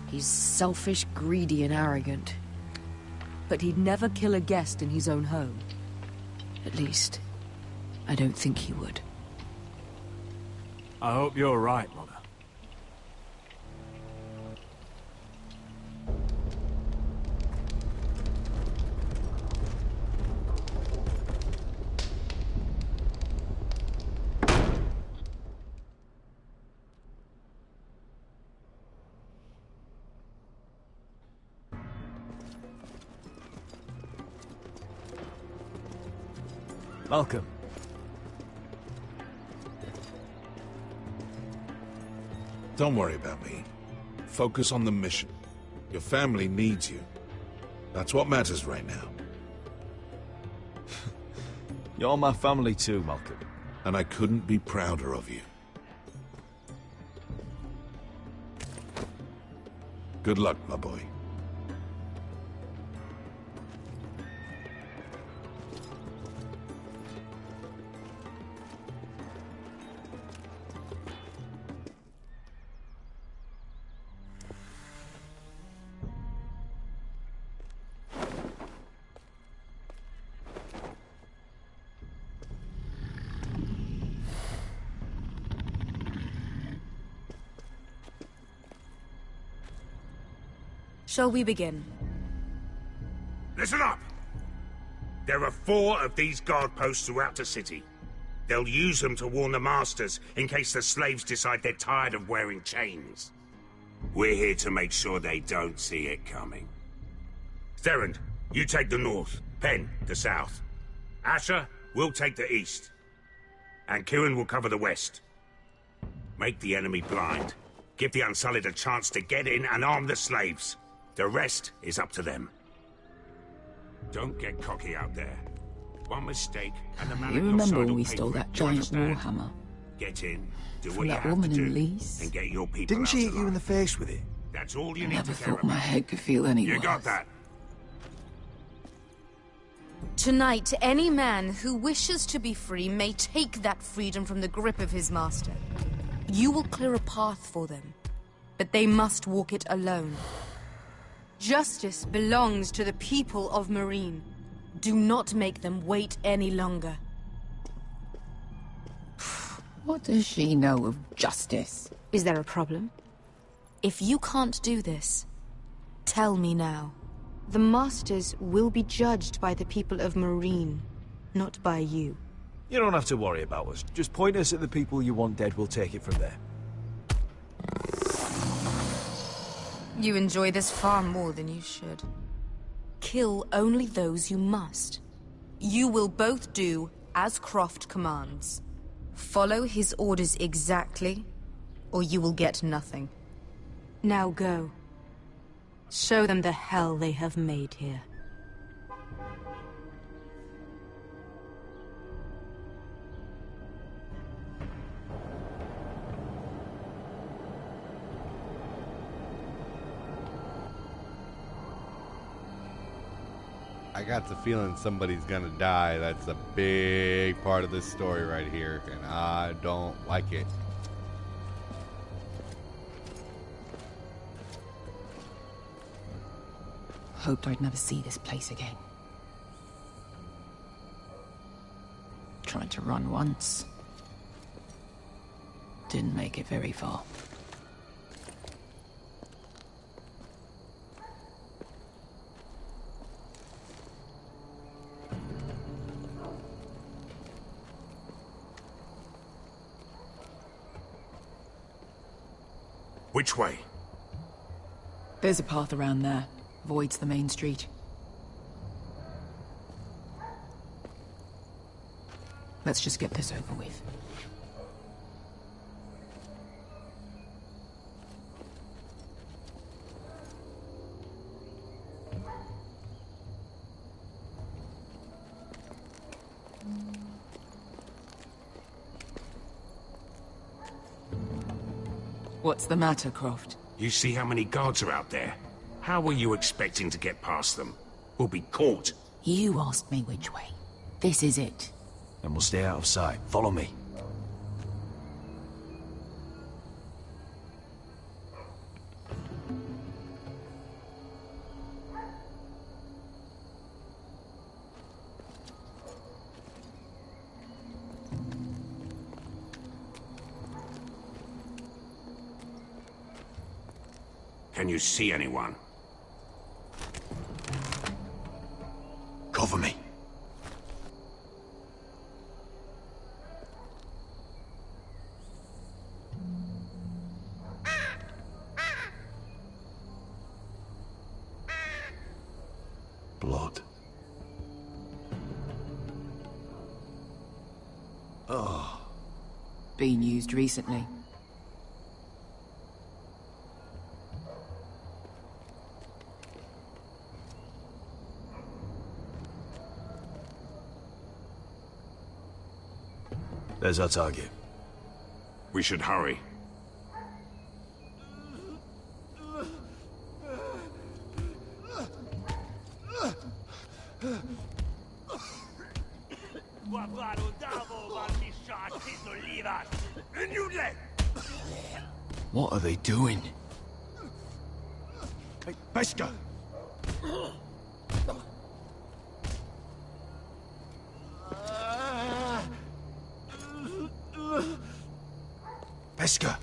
He's selfish, greedy, and arrogant. But he'd never kill a guest in his own home. At least, I don't think he would. I hope you're right, Mother. Welcome. Don't worry about me. Focus on the mission. Your family needs you. That's what matters right now. You're my family too, Malcolm. And I couldn't be prouder of you. Good luck, my boy. Shall we begin? Listen up! There are 4 of these guard posts throughout the city. They'll use them to warn the masters in case the slaves decide they're tired of wearing chains. We're here to make sure they don't see it coming. Therend, you take the north. Penn, the south. Asher, we'll take the east. And Kieran will cover the west. Make the enemy blind. Give the Unsullied a chance to get in and arm the slaves. The rest is up to them. Don't get cocky out there. One mistake, and the man You on your remember side when will we pay stole for it. that Do you giant understand? warhammer? Get in, do From what you that have woman to in do, Lee's? and get your people Didn't out she hit alive. you in the face with it? That's all you I need never to care thought my about. head could feel any You worse. got that? Tonight, any man who wishes to be free may take that freedom from the grip of his master. You will clear a path for them, but they must walk it alone. Justice belongs to the people of Meereen. Do not make them wait any longer. What does she know of justice? Is there a problem? If you can't do this, tell me now. The Masters will be judged by the people of Meereen, not by you. You don't have to worry about us. Just point us at the people you want dead, we'll take it from there. You enjoy this far more than you should. Kill only those you must. You will both do as Croft commands. Follow his orders exactly, or you will get nothing. Now go. Show them the hell they have made here. I got the feeling somebody's gonna die. That's a big part of this story right here, and I don't like it. Hoped I'd never see this place again. Tried to run once. Didn't make it very far. Which way? There's a path around there. Avoids the main street. Let's just get this over with. What's the matter, Croft? You see how many guards are out there? How were you expecting to get past them? We'll be caught. You asked me which way. This is it. And we'll stay out of sight. Follow me. Can you see anyone? Cover me. Blood. Oh. Been used recently. There's our target. We should hurry. What are they doing? Hey, Pesca! Pesca!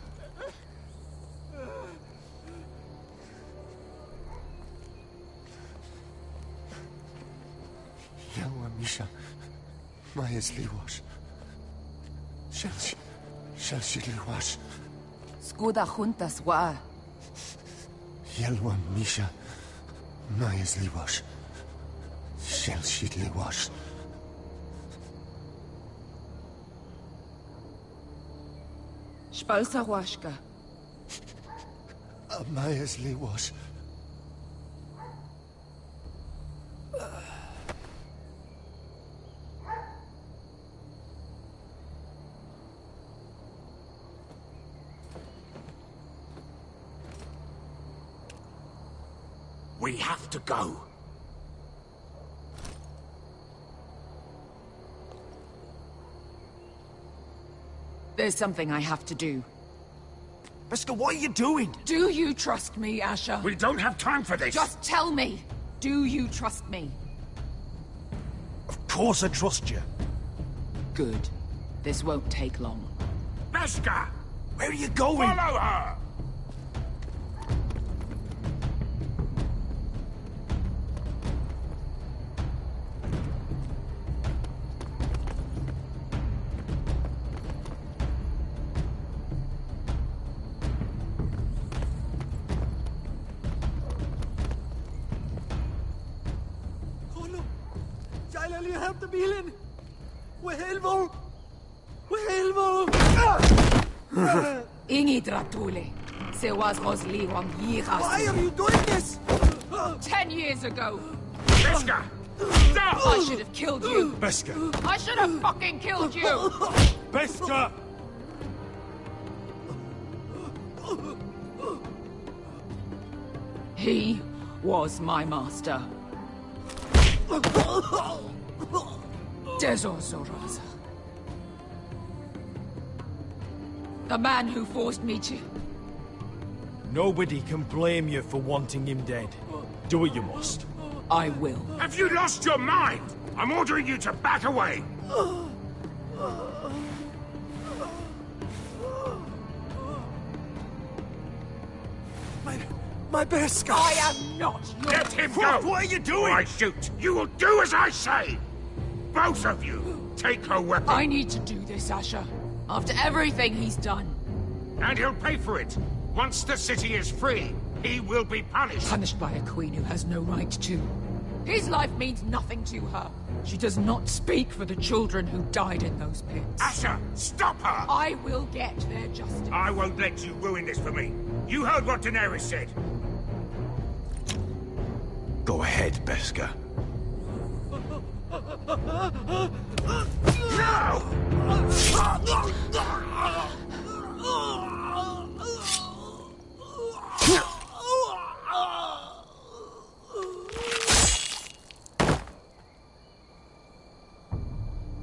Yelwa Misha, Maya's Liwash. Shall she Liwash? Skuda juntas wa. Yelwa Misha, Maya's Liwash. Shall she Liwash? Spalsa washka. Maya's Liwash. We have to go. There's something I have to do. Beskha, what are you doing? Do you trust me, Asher? We don't have time for this. Just tell me. Do you trust me? Of course I trust you. Good. This won't take long. Beskha! Where are you going? Follow her! Why are you doing this? 10 years ago. Beskha! Stop! I should have killed you. Beskha! I should have fucking killed you. Beskha! He was my master. Dezor Zoraza. The man who forced me to... Nobody can blame you for wanting him dead. Do what you must. I will. Have you lost your mind? I'm ordering you to back away. My Beskha! I am not your... Let him go! What are you doing? Or I shoot. You will do as I say! Both of you, take her weapon. I need to do this, Asher. After everything he's done. And he'll pay for it. Once the city is free, he will be punished. Punished by a queen who has no right to. His life means nothing to her. She does not speak for the children who died in those pits. Asher, stop her! I will get their justice. I won't let you ruin this for me. You heard what Daenerys said. Go ahead, Beskha. No!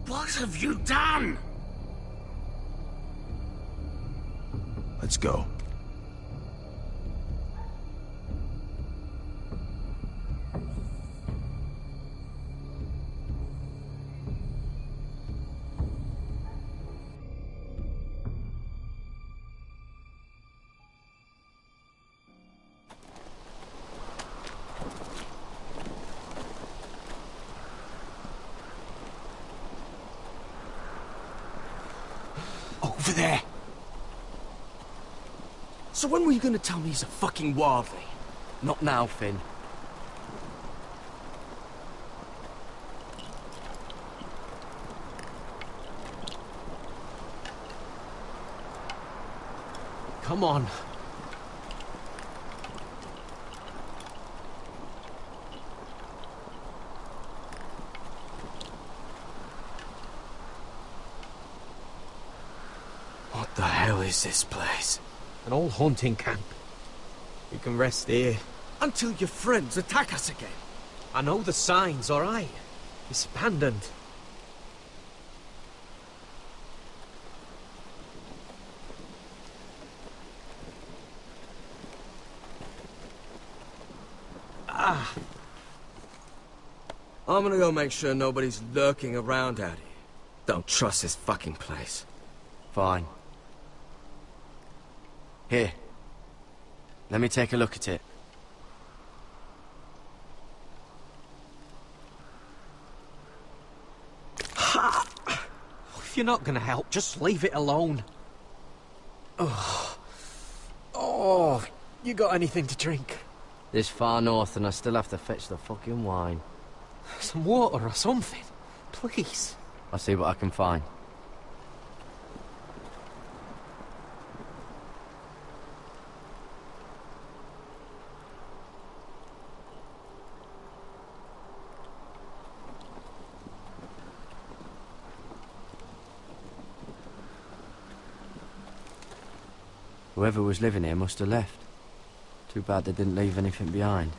What have you done? Let's go. Over there. So when were you gonna tell me he's a fucking wildling? Not now, Finn. Come on. What the hell is this place? An old hunting camp. We can rest here. Until your friends attack us again. I know the signs, alright? It's abandoned. I'm gonna go make sure nobody's lurking around out here. Don't trust this fucking place. Fine. Here. Let me take a look at it. If you're not gonna help, just leave it alone. Oh, you got anything to drink? This far north and I still have to fetch the fucking wine. Some water or something, please. I'll see what I can find. Whoever was living here must have left. Too bad they didn't leave anything behind.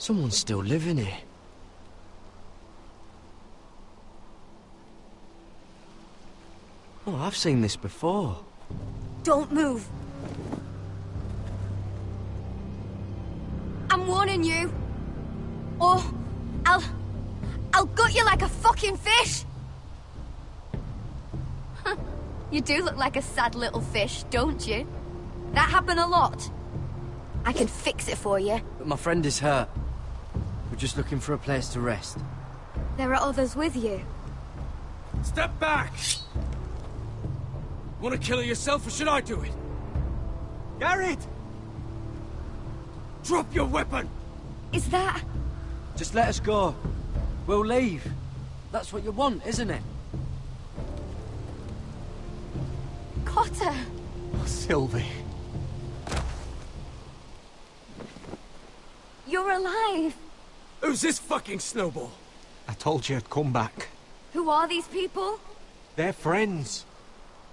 Someone's still living here. Oh, I've seen this before. Don't move. I'm warning you. Or I'll gut you like a fucking fish. You do look like a sad little fish, don't you? That happen a lot. I can fix it for you. But my friend is hurt. We're just looking for a place to rest. There are others with you. Step back! Want to kill her yourself, or should I do it? Gared! Drop your weapon! Is that... Just let us go. We'll leave. That's what you want, isn't it? Cotter! Oh, Sylvie. You're alive! Who's this fucking snowball? I told you I'd come back. Who are these people? They're friends.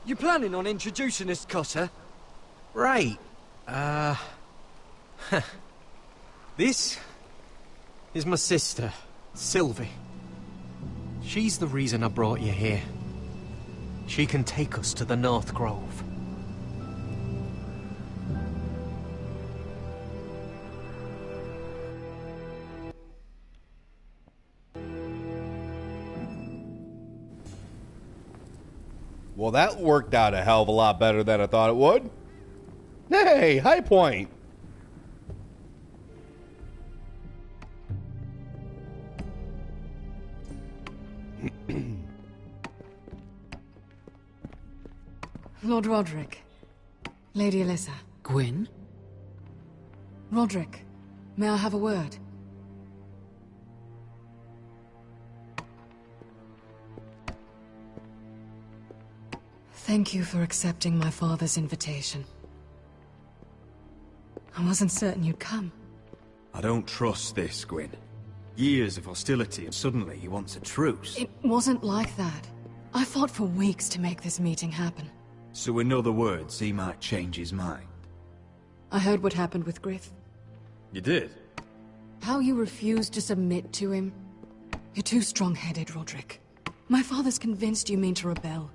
You planning on introducing us, Cotter? Right. This is my sister, Sylvie. She's the reason I brought you here. She can take us to the North Grove. Well, that worked out a hell of a lot better than I thought it would. Hey, high point. Lord Rodrik. Lady Alyssa. Gwyn? Rodrik, may I have a word? Thank you for accepting my father's invitation. I wasn't certain you'd come. I don't trust this, Gwyn. Years of hostility, and suddenly he wants a truce. It wasn't like that. I fought for weeks to make this meeting happen. So in other words, he might change his mind. I heard what happened with Griff. You did? How you refused to submit to him. You're too strong-headed, Rodrik. My father's convinced you mean to rebel.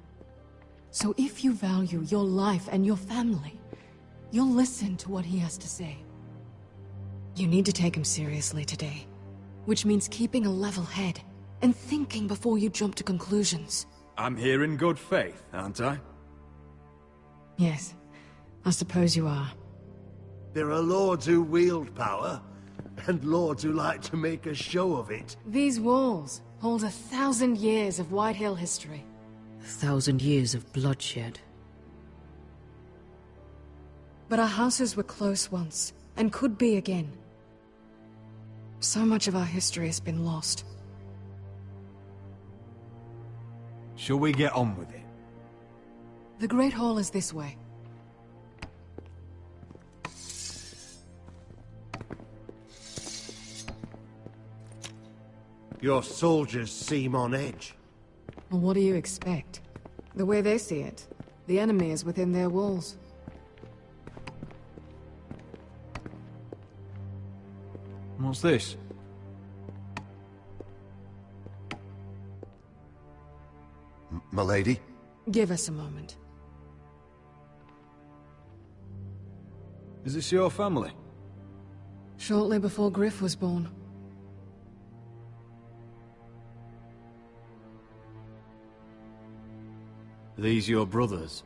So if you value your life and your family, you'll listen to what he has to say. You need to take him seriously today, which means keeping a level head and thinking before you jump to conclusions. I'm here in good faith, aren't I? Yes, I suppose you are. There are lords who wield power, and lords who like to make a show of it. These walls hold 1,000 years of White Hill history. 1,000 years of bloodshed. But our houses were close once, and could be again. So much of our history has been lost. Shall we get on with it? The Great Hall is this way. Your soldiers seem on edge. Well, what do you expect? The way they see it, the enemy is within their walls. What's this? Milady? Give us a moment. Is this your family? Shortly before Griff was born. These your brothers?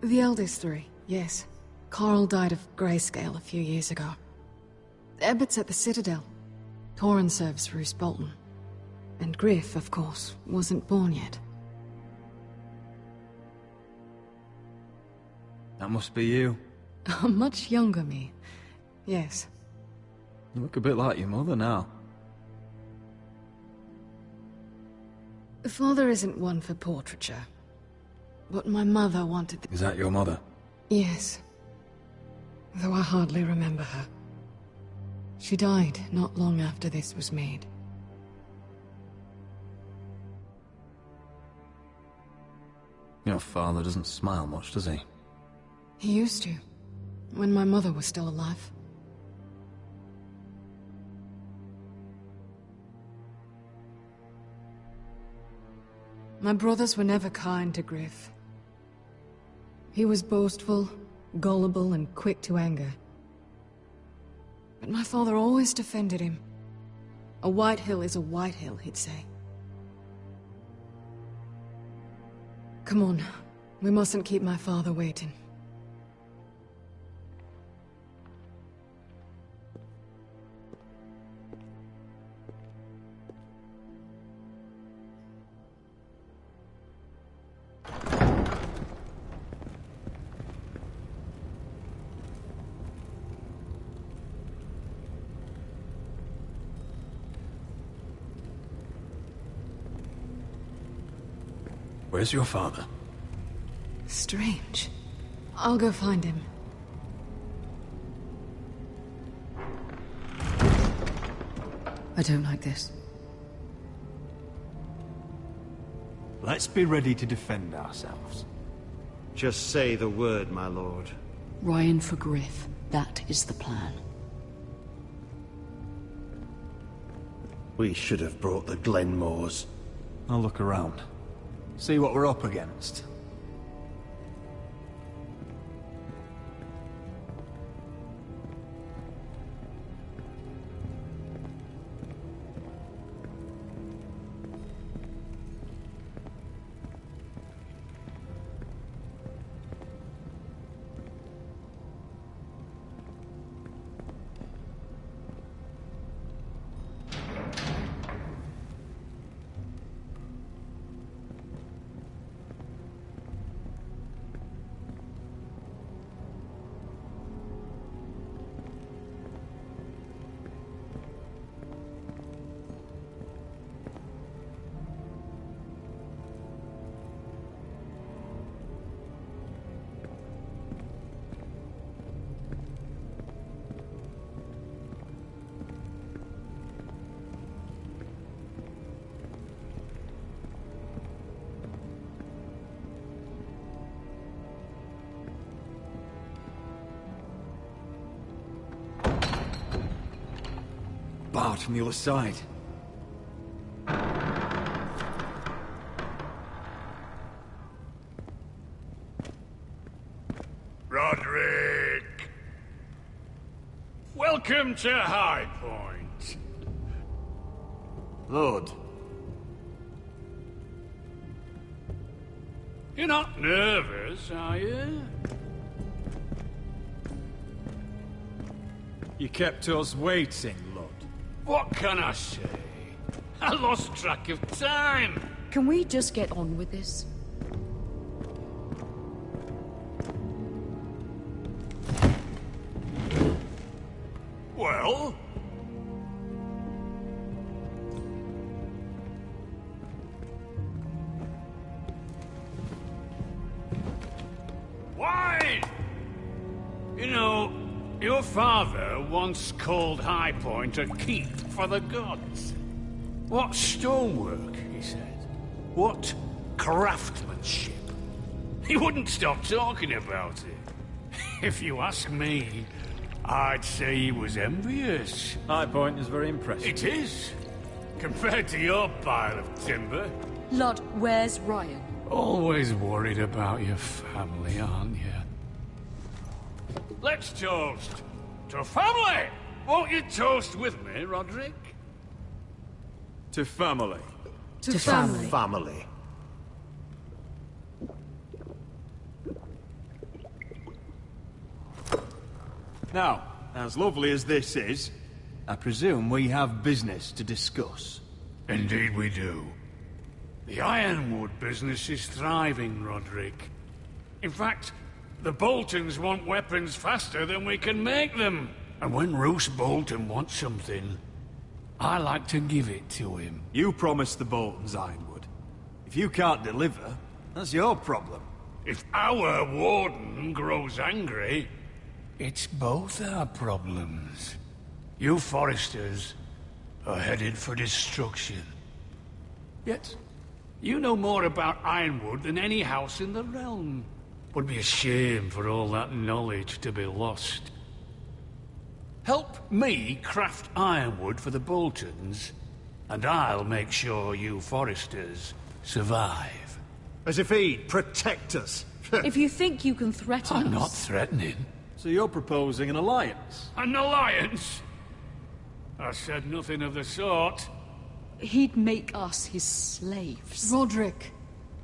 The eldest three, yes. Carl died of grayscale a few years ago. Ebbett's at the Citadel. Torrin serves Roose Bolton. And Griff, of course, wasn't born yet. That must be you. A much younger me. Yes. You look a bit like your mother now. Father isn't one for portraiture. But my mother wanted Is that your mother? Yes. Though I hardly remember her. She died not long after this was made. Your father doesn't smile much, does he? He used to, when my mother was still alive. My brothers were never kind to Griff. He was boastful, gullible, and quick to anger. But my father always defended him. A White Hill is a White Hill, he'd say. Come on, we mustn't keep my father waiting. Where's your father? Strange. I'll go find him. I don't like this. Let's be ready to defend ourselves. Just say the word, my lord. Ryon for Griff. That is the plan. We should have brought the Glenmores. I'll look around. See what we're up against. Barred from the other side. Rodrik! Welcome to High Point. Lord. You're not nervous, are you? You kept us waiting, Lord. What can I say? I lost track of time. Can we just get on with this? Well? Why? You know, your father once called High Point a keep for the gods. What stonework, he said. What craftsmanship. He wouldn't stop talking about it. If you ask me, I'd say he was envious. High Point is very impressive. It is. Compared to your pile of timber. Lord, where's Ryon? Always worried about your family, aren't you? Let's toast to family! Won't you toast with me, Rodrik? To family. To family. Family. Now, as lovely as this is, I presume we have business to discuss. Indeed we do. The Ironwood business is thriving, Rodrik. In fact, the Boltons want weapons faster than we can make them. And when Roose Bolton wants something, I like to give it to him. You promised the Boltons Ironwood. If you can't deliver, that's your problem. If our warden grows angry, it's both our problems. You Foresters are headed for destruction. Yet, you know more about Ironwood than any house in the realm. Would be a shame for all that knowledge to be lost. Help me craft ironwood for the Boltons, and I'll make sure you Foresters survive. As if he'd protect us. If you think you can threaten us... I'm not threatening. So you're proposing an alliance? An alliance? I said nothing of the sort. He'd make us his slaves. Rodrik,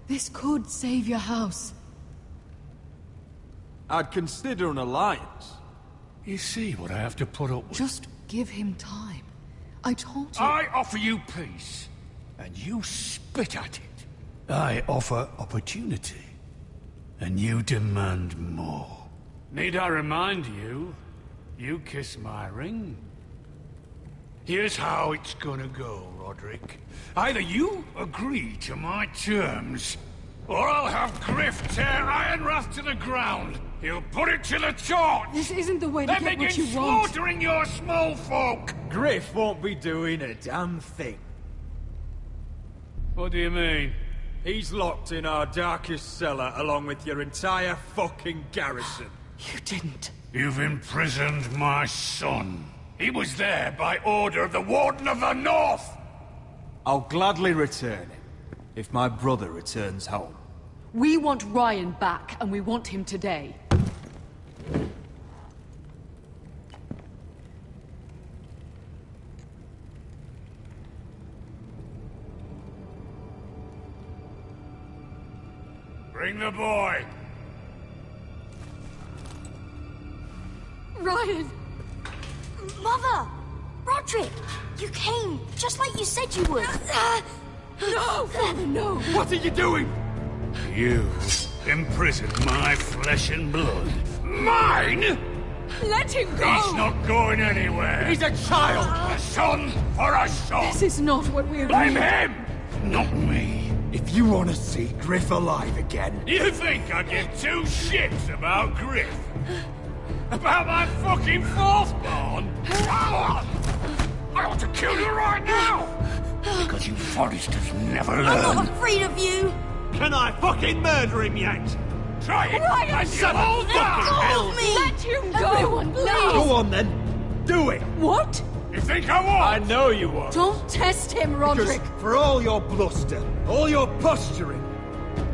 this could save your house. I'd consider an alliance. You see what I have to put up with? Just give him time. I told you... I offer you peace, and you spit at it. I offer opportunity, and you demand more. Need I remind you, you kiss my ring? Here's how it's gonna go, Rodrik. Either you agree to my terms, or I'll have Griff tear Ironrath to the ground. He'll put it to the torch! This isn't the way to then get what begin you want. slaughtering your small folk! Griff won't be doing a damn thing. What do you mean? He's locked in our darkest cellar along with your entire fucking garrison. You didn't. You've imprisoned my son. He was there by order of the Warden of the North! I'll gladly return him, if my brother returns home. We want Ryon back, and we want him today. Bring the boy! Ryon! Mother! Rodrik! You came, just like you said you would. No! Father, no! What are you doing? You imprisoned my flesh and blood. Mine?! Let him go! He's not going anywhere! He's a child! A son for a son! This is not what we agreed. Blame him! Not me! If you want to see Griff alive again... You think I give two shits about Griff? About my fucking fourthborn? I ought to kill you right now! Because you Forresters never learn. I'm not afraid of you! Can I fucking murder him yet? Try it! Ryon, and shut you all up! die! Go with me! Let him go! Everyone, please! Go on then. Do it. What? You think I won't? I know you won't. Don't test him, Because Rodrik! for all your bluster, all your posturing,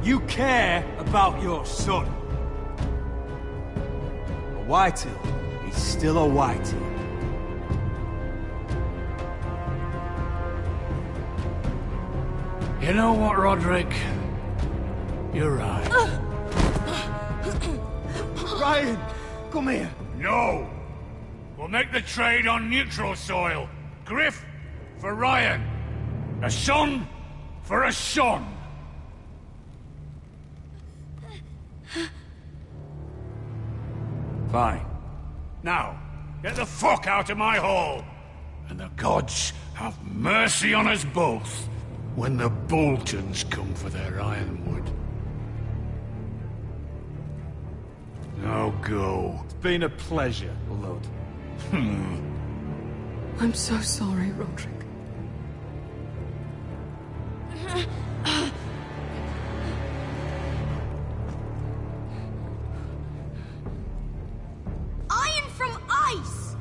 you care about your son. A Whitehill is still a Whitehill. You know what, Rodrik? You're right. Ryon, come here. No! We'll make the trade on neutral soil. Griff for Ryon. A son for a son. Fine. Now, get the fuck out of my hall. And the gods have mercy on us both when the Boltons come for their ironwood. Now go. It's been a pleasure, Lord. I'm so sorry, Rodrik. Iron from ice!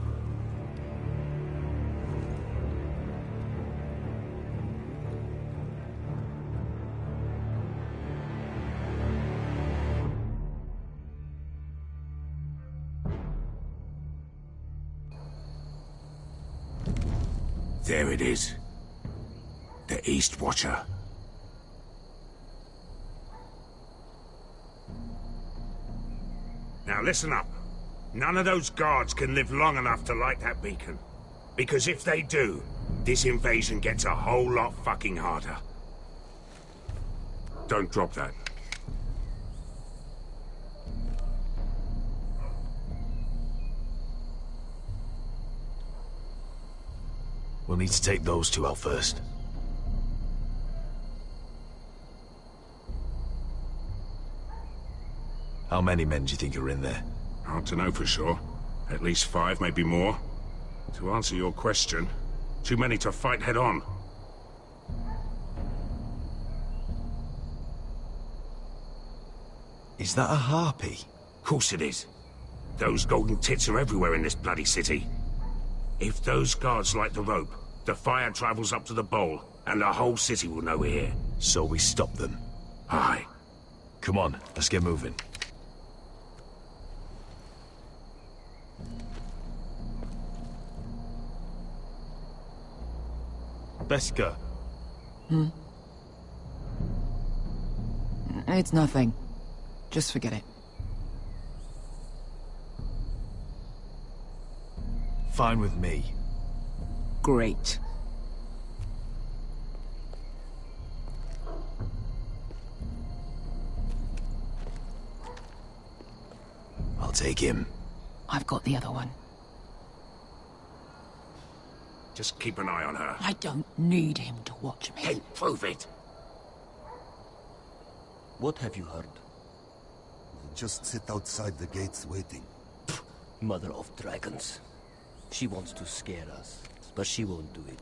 There it is. The East Watcher. Now listen up. None of those guards can live long enough to light that beacon. Because if they do, this invasion gets a whole lot fucking harder. Don't drop that. We'll need to take those two out first. How many men do you think are in there? Hard to know for sure. At least 5, maybe more. To answer your question, too many to fight head on. Is that a harpy? Course it is. Those golden tits are everywhere in this bloody city. If those guards light the rope, the fire travels up to the bowl, and the whole city will know we're here. So we stop them. Aye. Come on, let's get moving. Beskha. It's nothing. Just forget it. Fine with me. Great. I'll take him. I've got the other one. Just keep an eye on her. I don't need him to watch me. Then prove it. What have you heard? Just sit outside the gates waiting. Mother of dragons. She wants to scare us, but she won't do it.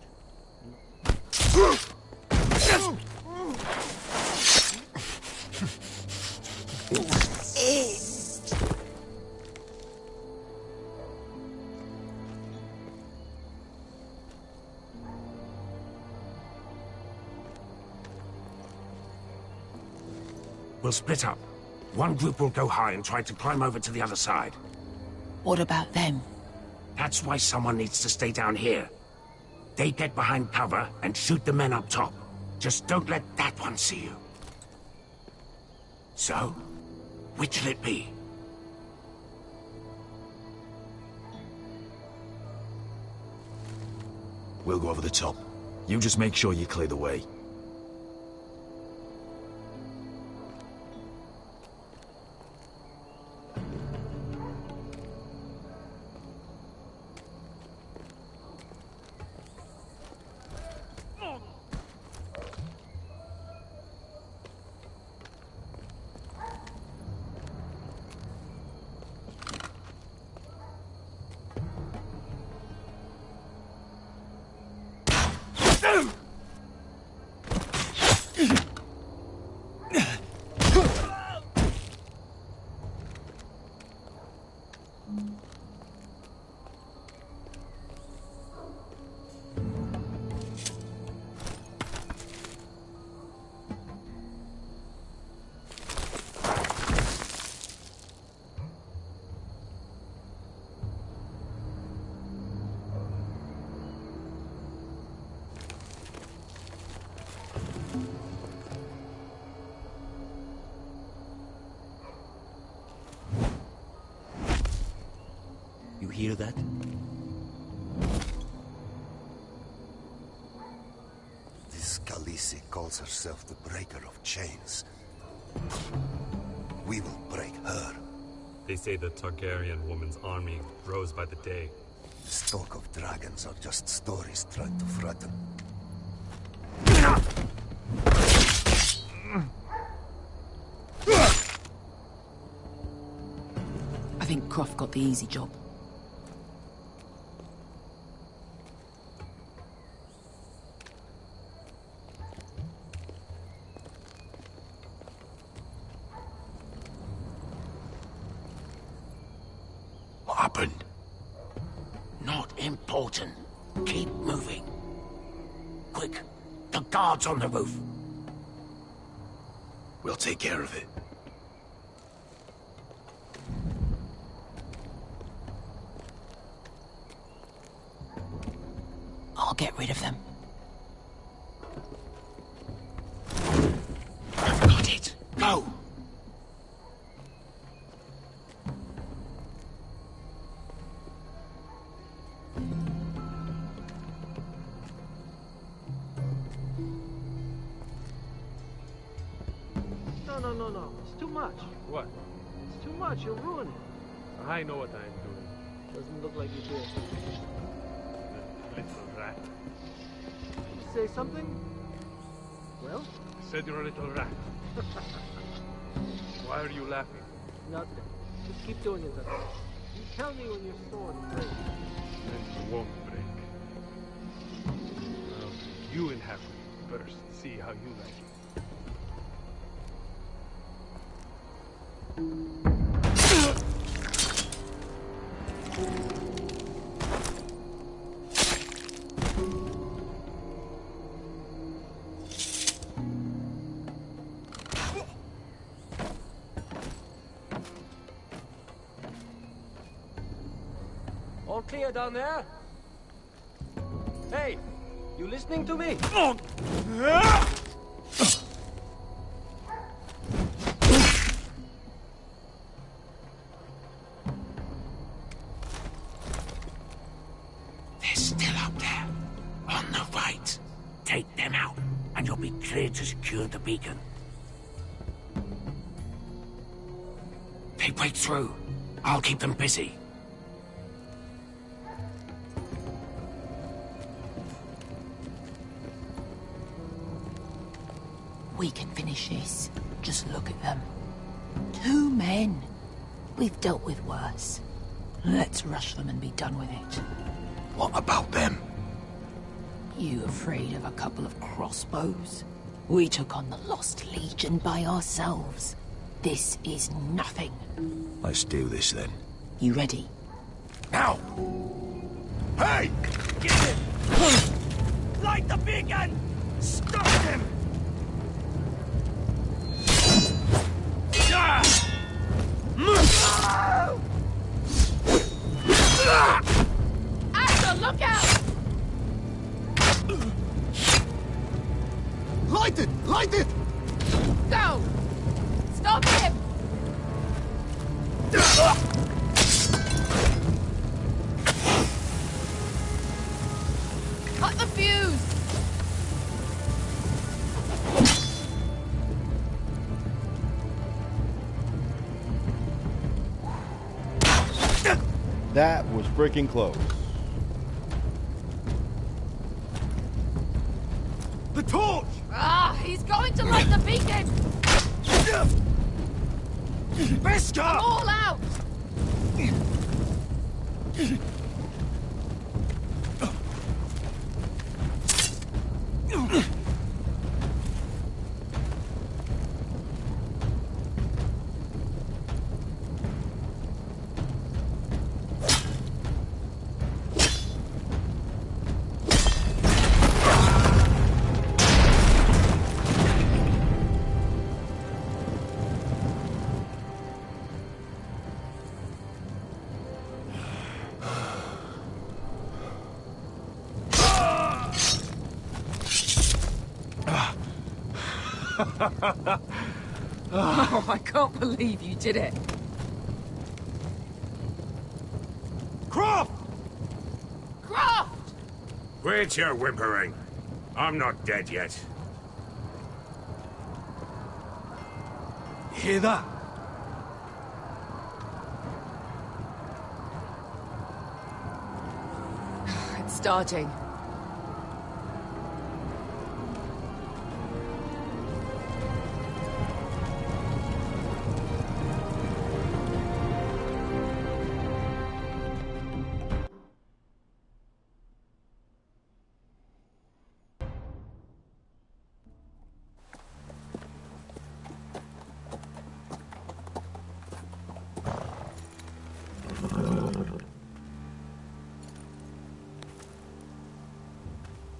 We'll split up. One group will go high and try to climb over to the other side. What about them? That's why someone needs to stay down here. They get behind cover and shoot the men up top. Just don't let that one see you. So, which'll it be? We'll go over the top. You just make sure you clear the way. You hear that? This Khaleesi calls herself the Breaker of Chains. We will break her. They say the Targaryen woman's army grows by the day. This talk of dragons are just stories trying to threaten. I think Croft got the easy job. What happened? Not important. Keep moving. Quick, the guards on the roof. We'll take care of it. I'll get rid of them. I've got it. Go! No. It's too much. What? It's too much. You'll ruin it. I know what I'm doing. Doesn't look like you do. Little rat. Did you say something? Well? I said you're a little rat. Why are you laughing? Nothing. Just keep doing it, then. You tell me when you're sore and break. Then you won't break. Well, you inhabit first. See how you like it. clear down there? Hey, you listening to me? They're still up there. On the right. Take them out, and you'll be cleared to secure the beacon. They break through. I'll keep them busy. We can finish this. Just look at them. 2 men. We've dealt with worse. Let's rush them and be done with it. What about them? You afraid of a couple of crossbows? We took on the Lost Legion by ourselves. This is nothing. Let's do this then. You ready? Now! Hey! Get him! Light the beacon! Stop him! Asher, look out! Light it! Light it! Go! Stop him! Cut the fuse! That was freaking close. The torch! Ah, he's going to light the beacon! Beskar! All out! Oh, I can't believe you did it. Croft! Croft! Quit your whimpering. I'm not dead yet. Hear that? It's starting.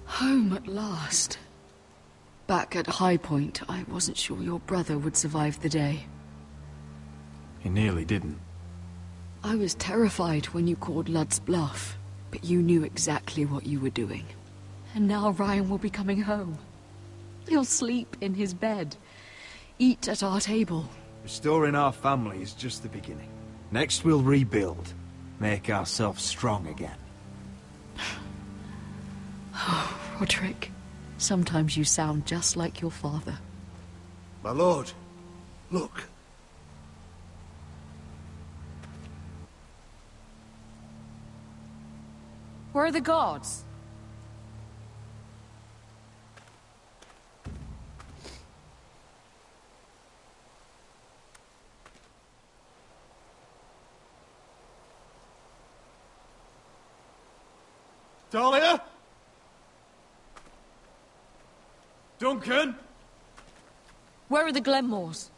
Home at last. Back at High Point, I wasn't sure your brother would survive the day. He nearly didn't. I was terrified when you called Ludd's bluff, but you knew exactly what you were doing. And now Ryon will be coming home. He'll sleep in his bed, eat at our table. Restoring our family is just the beginning. Next we'll rebuild, make ourselves strong again. Oh, Rodrik, sometimes you sound just like your father. My lord, look. Where are the guards? Dahlia? Duncan? Where are the Glenmores?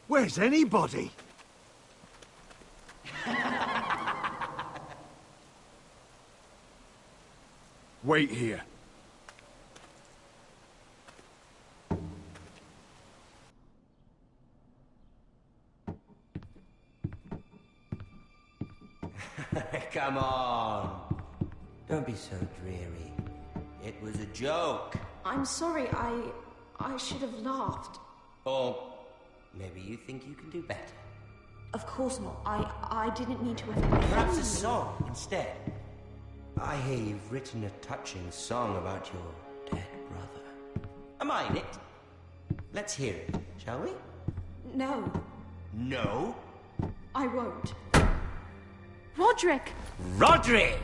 Where's anybody? Wait here. Come on. Don't be so dreary. It was a joke. I'm sorry, I should have laughed. Or maybe you think you can do better. Of course not. I didn't mean to offend you. Perhaps a song instead. I hear you've written a touching song about your dead brother. Am I in it? Let's hear it, shall we? No, No? I won't. Rodrik! Rodrik!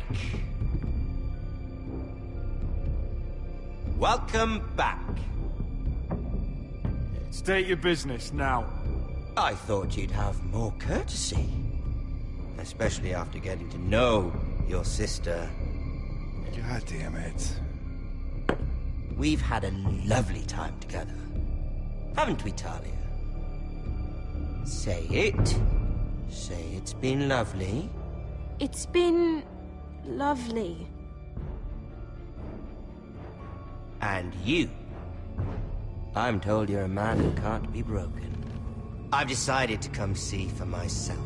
Welcome back. State your business now. I thought you'd have more courtesy. Especially after getting to know your sister. God damn it. We've had a lovely time together. Haven't we, Talia? Say it. Say it's been lovely. It's been lovely. And you. I'm told you're a man who can't be broken. I've decided to come see for myself.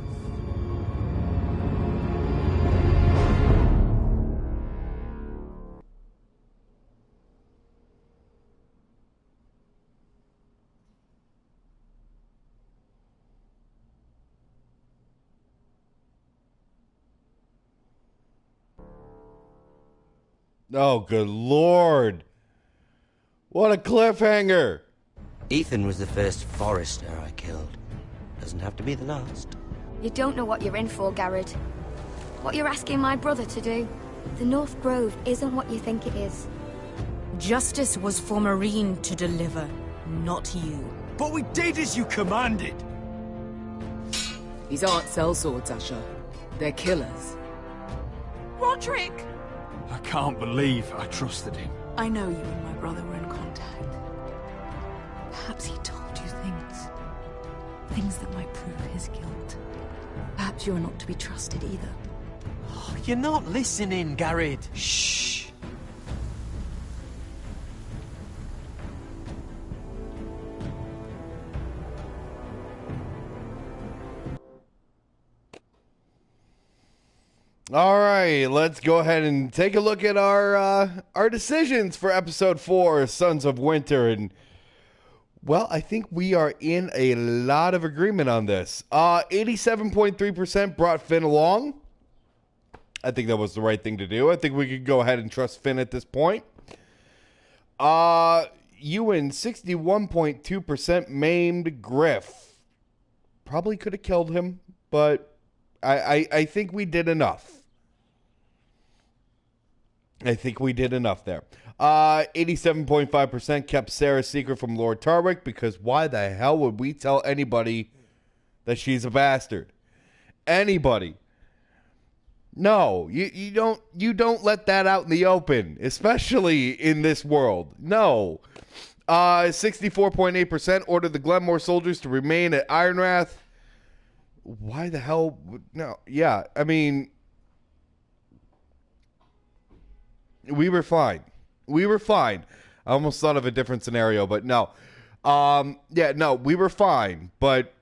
Oh, good lord. What a cliffhanger. Ethan was the first Forester I killed. Doesn't have to be the last. You don't know what you're in for, Gared. What you're asking my brother to do. The North Grove isn't what you think it is. Justice was for Meereen to deliver, not you. But we did as you commanded. These aren't sellswords, Asher. They're killers. Rodrik! I can't believe I trusted him. I know you and my brother were in contact. Perhaps he told you things. Things that might prove his guilt. Perhaps you're not to be trusted either. Oh, you're not listening, Gared. Shh. All right, let's go ahead and take a look at our decisions for episode 4, Sons of Winter, and well, I think we are in a lot of agreement on this. 87.3% brought Finn along. I think that was the right thing to do. I think we could go ahead and trust Finn at this point. Ewan, 61.2% maimed Griff. Probably could have killed him, but I think we did enough. I think we did enough there. 87.5% kept Sarah's secret from Lord Tarwick, because why the hell would we tell anybody that she's a bastard? Anybody. No, you don't let that out in the open, especially in this world. No. 64.8% ordered the Glenmore soldiers to remain at Ironrath. Why the hell? No. Yeah, I mean, we were fine. We were fine. I almost thought of a different scenario, but no. Yeah, no, we were fine, but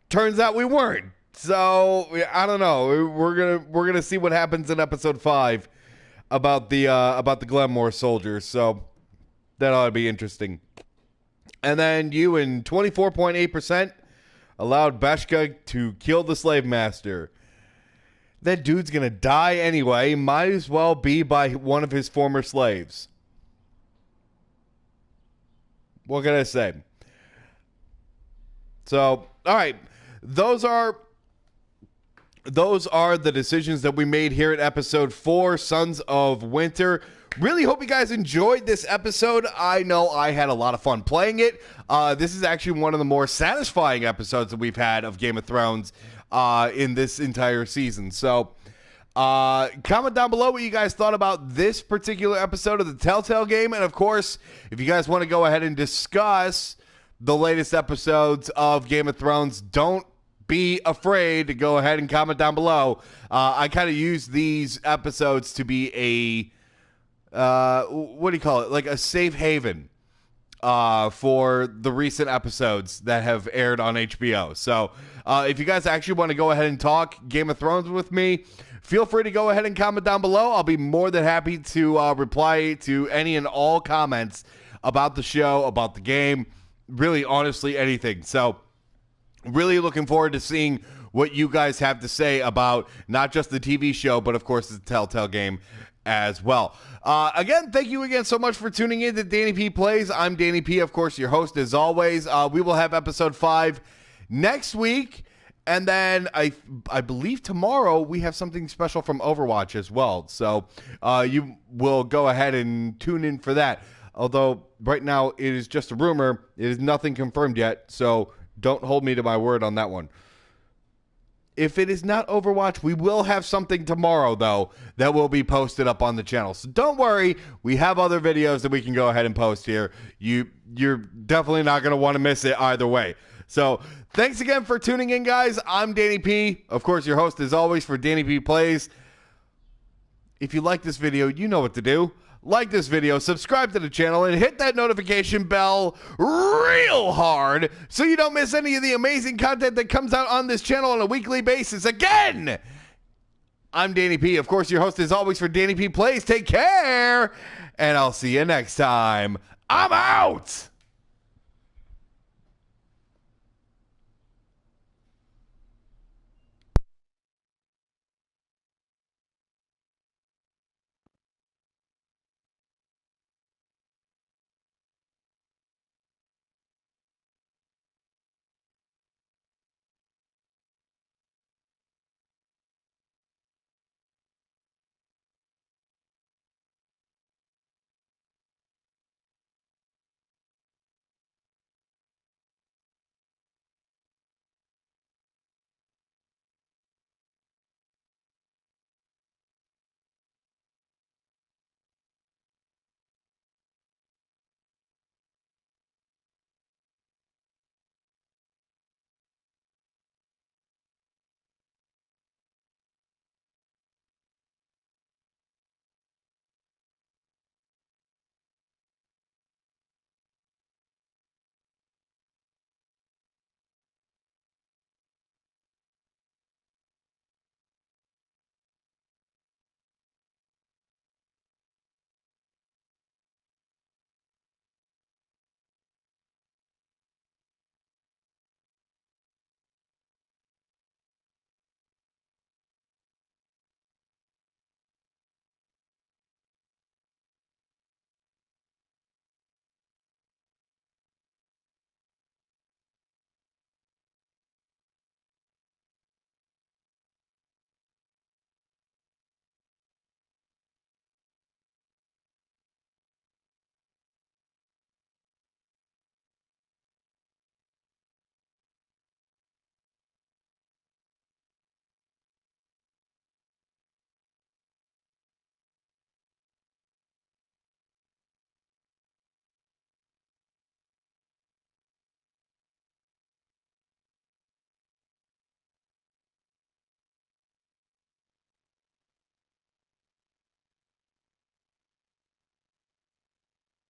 turns out we weren't. So I don't know. We're gonna see what happens in episode 5 about the Glenmore soldiers. So that ought to be interesting. And then you and 24.8% allowed Beshka to kill the slave master. That dude's gonna die anyway. Might as well be by one of his former slaves. What can I say? So, all right. Those are the decisions that we made here at episode 4, Sons of Winter. Really hope you guys enjoyed this episode. I know I had a lot of fun playing it. This is actually one of the more satisfying episodes that we've had of Game of Thrones in this entire season. So, comment down below what you guys thought about this particular episode of the Telltale game. And, of course, if you guys want to go ahead and discuss the latest episodes of Game of Thrones, don't be afraid to go ahead and comment down below. I kind of use these episodes to be a what do you call it? Like a safe haven for the recent episodes that have aired on HBO. So if you guys actually want to go ahead and talk Game of Thrones with me, feel free to go ahead and comment down below. I'll be more than happy to reply to any and all comments about the show, about the game, really, honestly, anything. So really looking forward to seeing what you guys have to say about not just the TV show, but of course the Telltale game as well. Again, thank you again so much for tuning in to Danny P Plays. I'm Danny P, of course, your host as always. We will have episode 5 next week, and then I believe tomorrow we have something special from Overwatch as well. So you will go ahead and tune in for that. Although right now it is just a rumor. It is nothing confirmed yet, so don't hold me to my word on that one. If it is not Overwatch, we will have something tomorrow, though, that will be posted up on the channel. So don't worry. We have other videos that we can go ahead and post here. You're definitely not going to want to miss it either way. So thanks again for tuning in, guys. I'm Danny P. Of course, your host, as always, for Danny P Plays. If you like this video, you know what to do. Like this video, subscribe to the channel, and hit that notification bell real hard so you don't miss any of the amazing content that comes out on this channel on a weekly basis. Again, I'm Danny P. Of course, your host as always for Danny P Plays. Take care, and I'll see you next time. I'm out!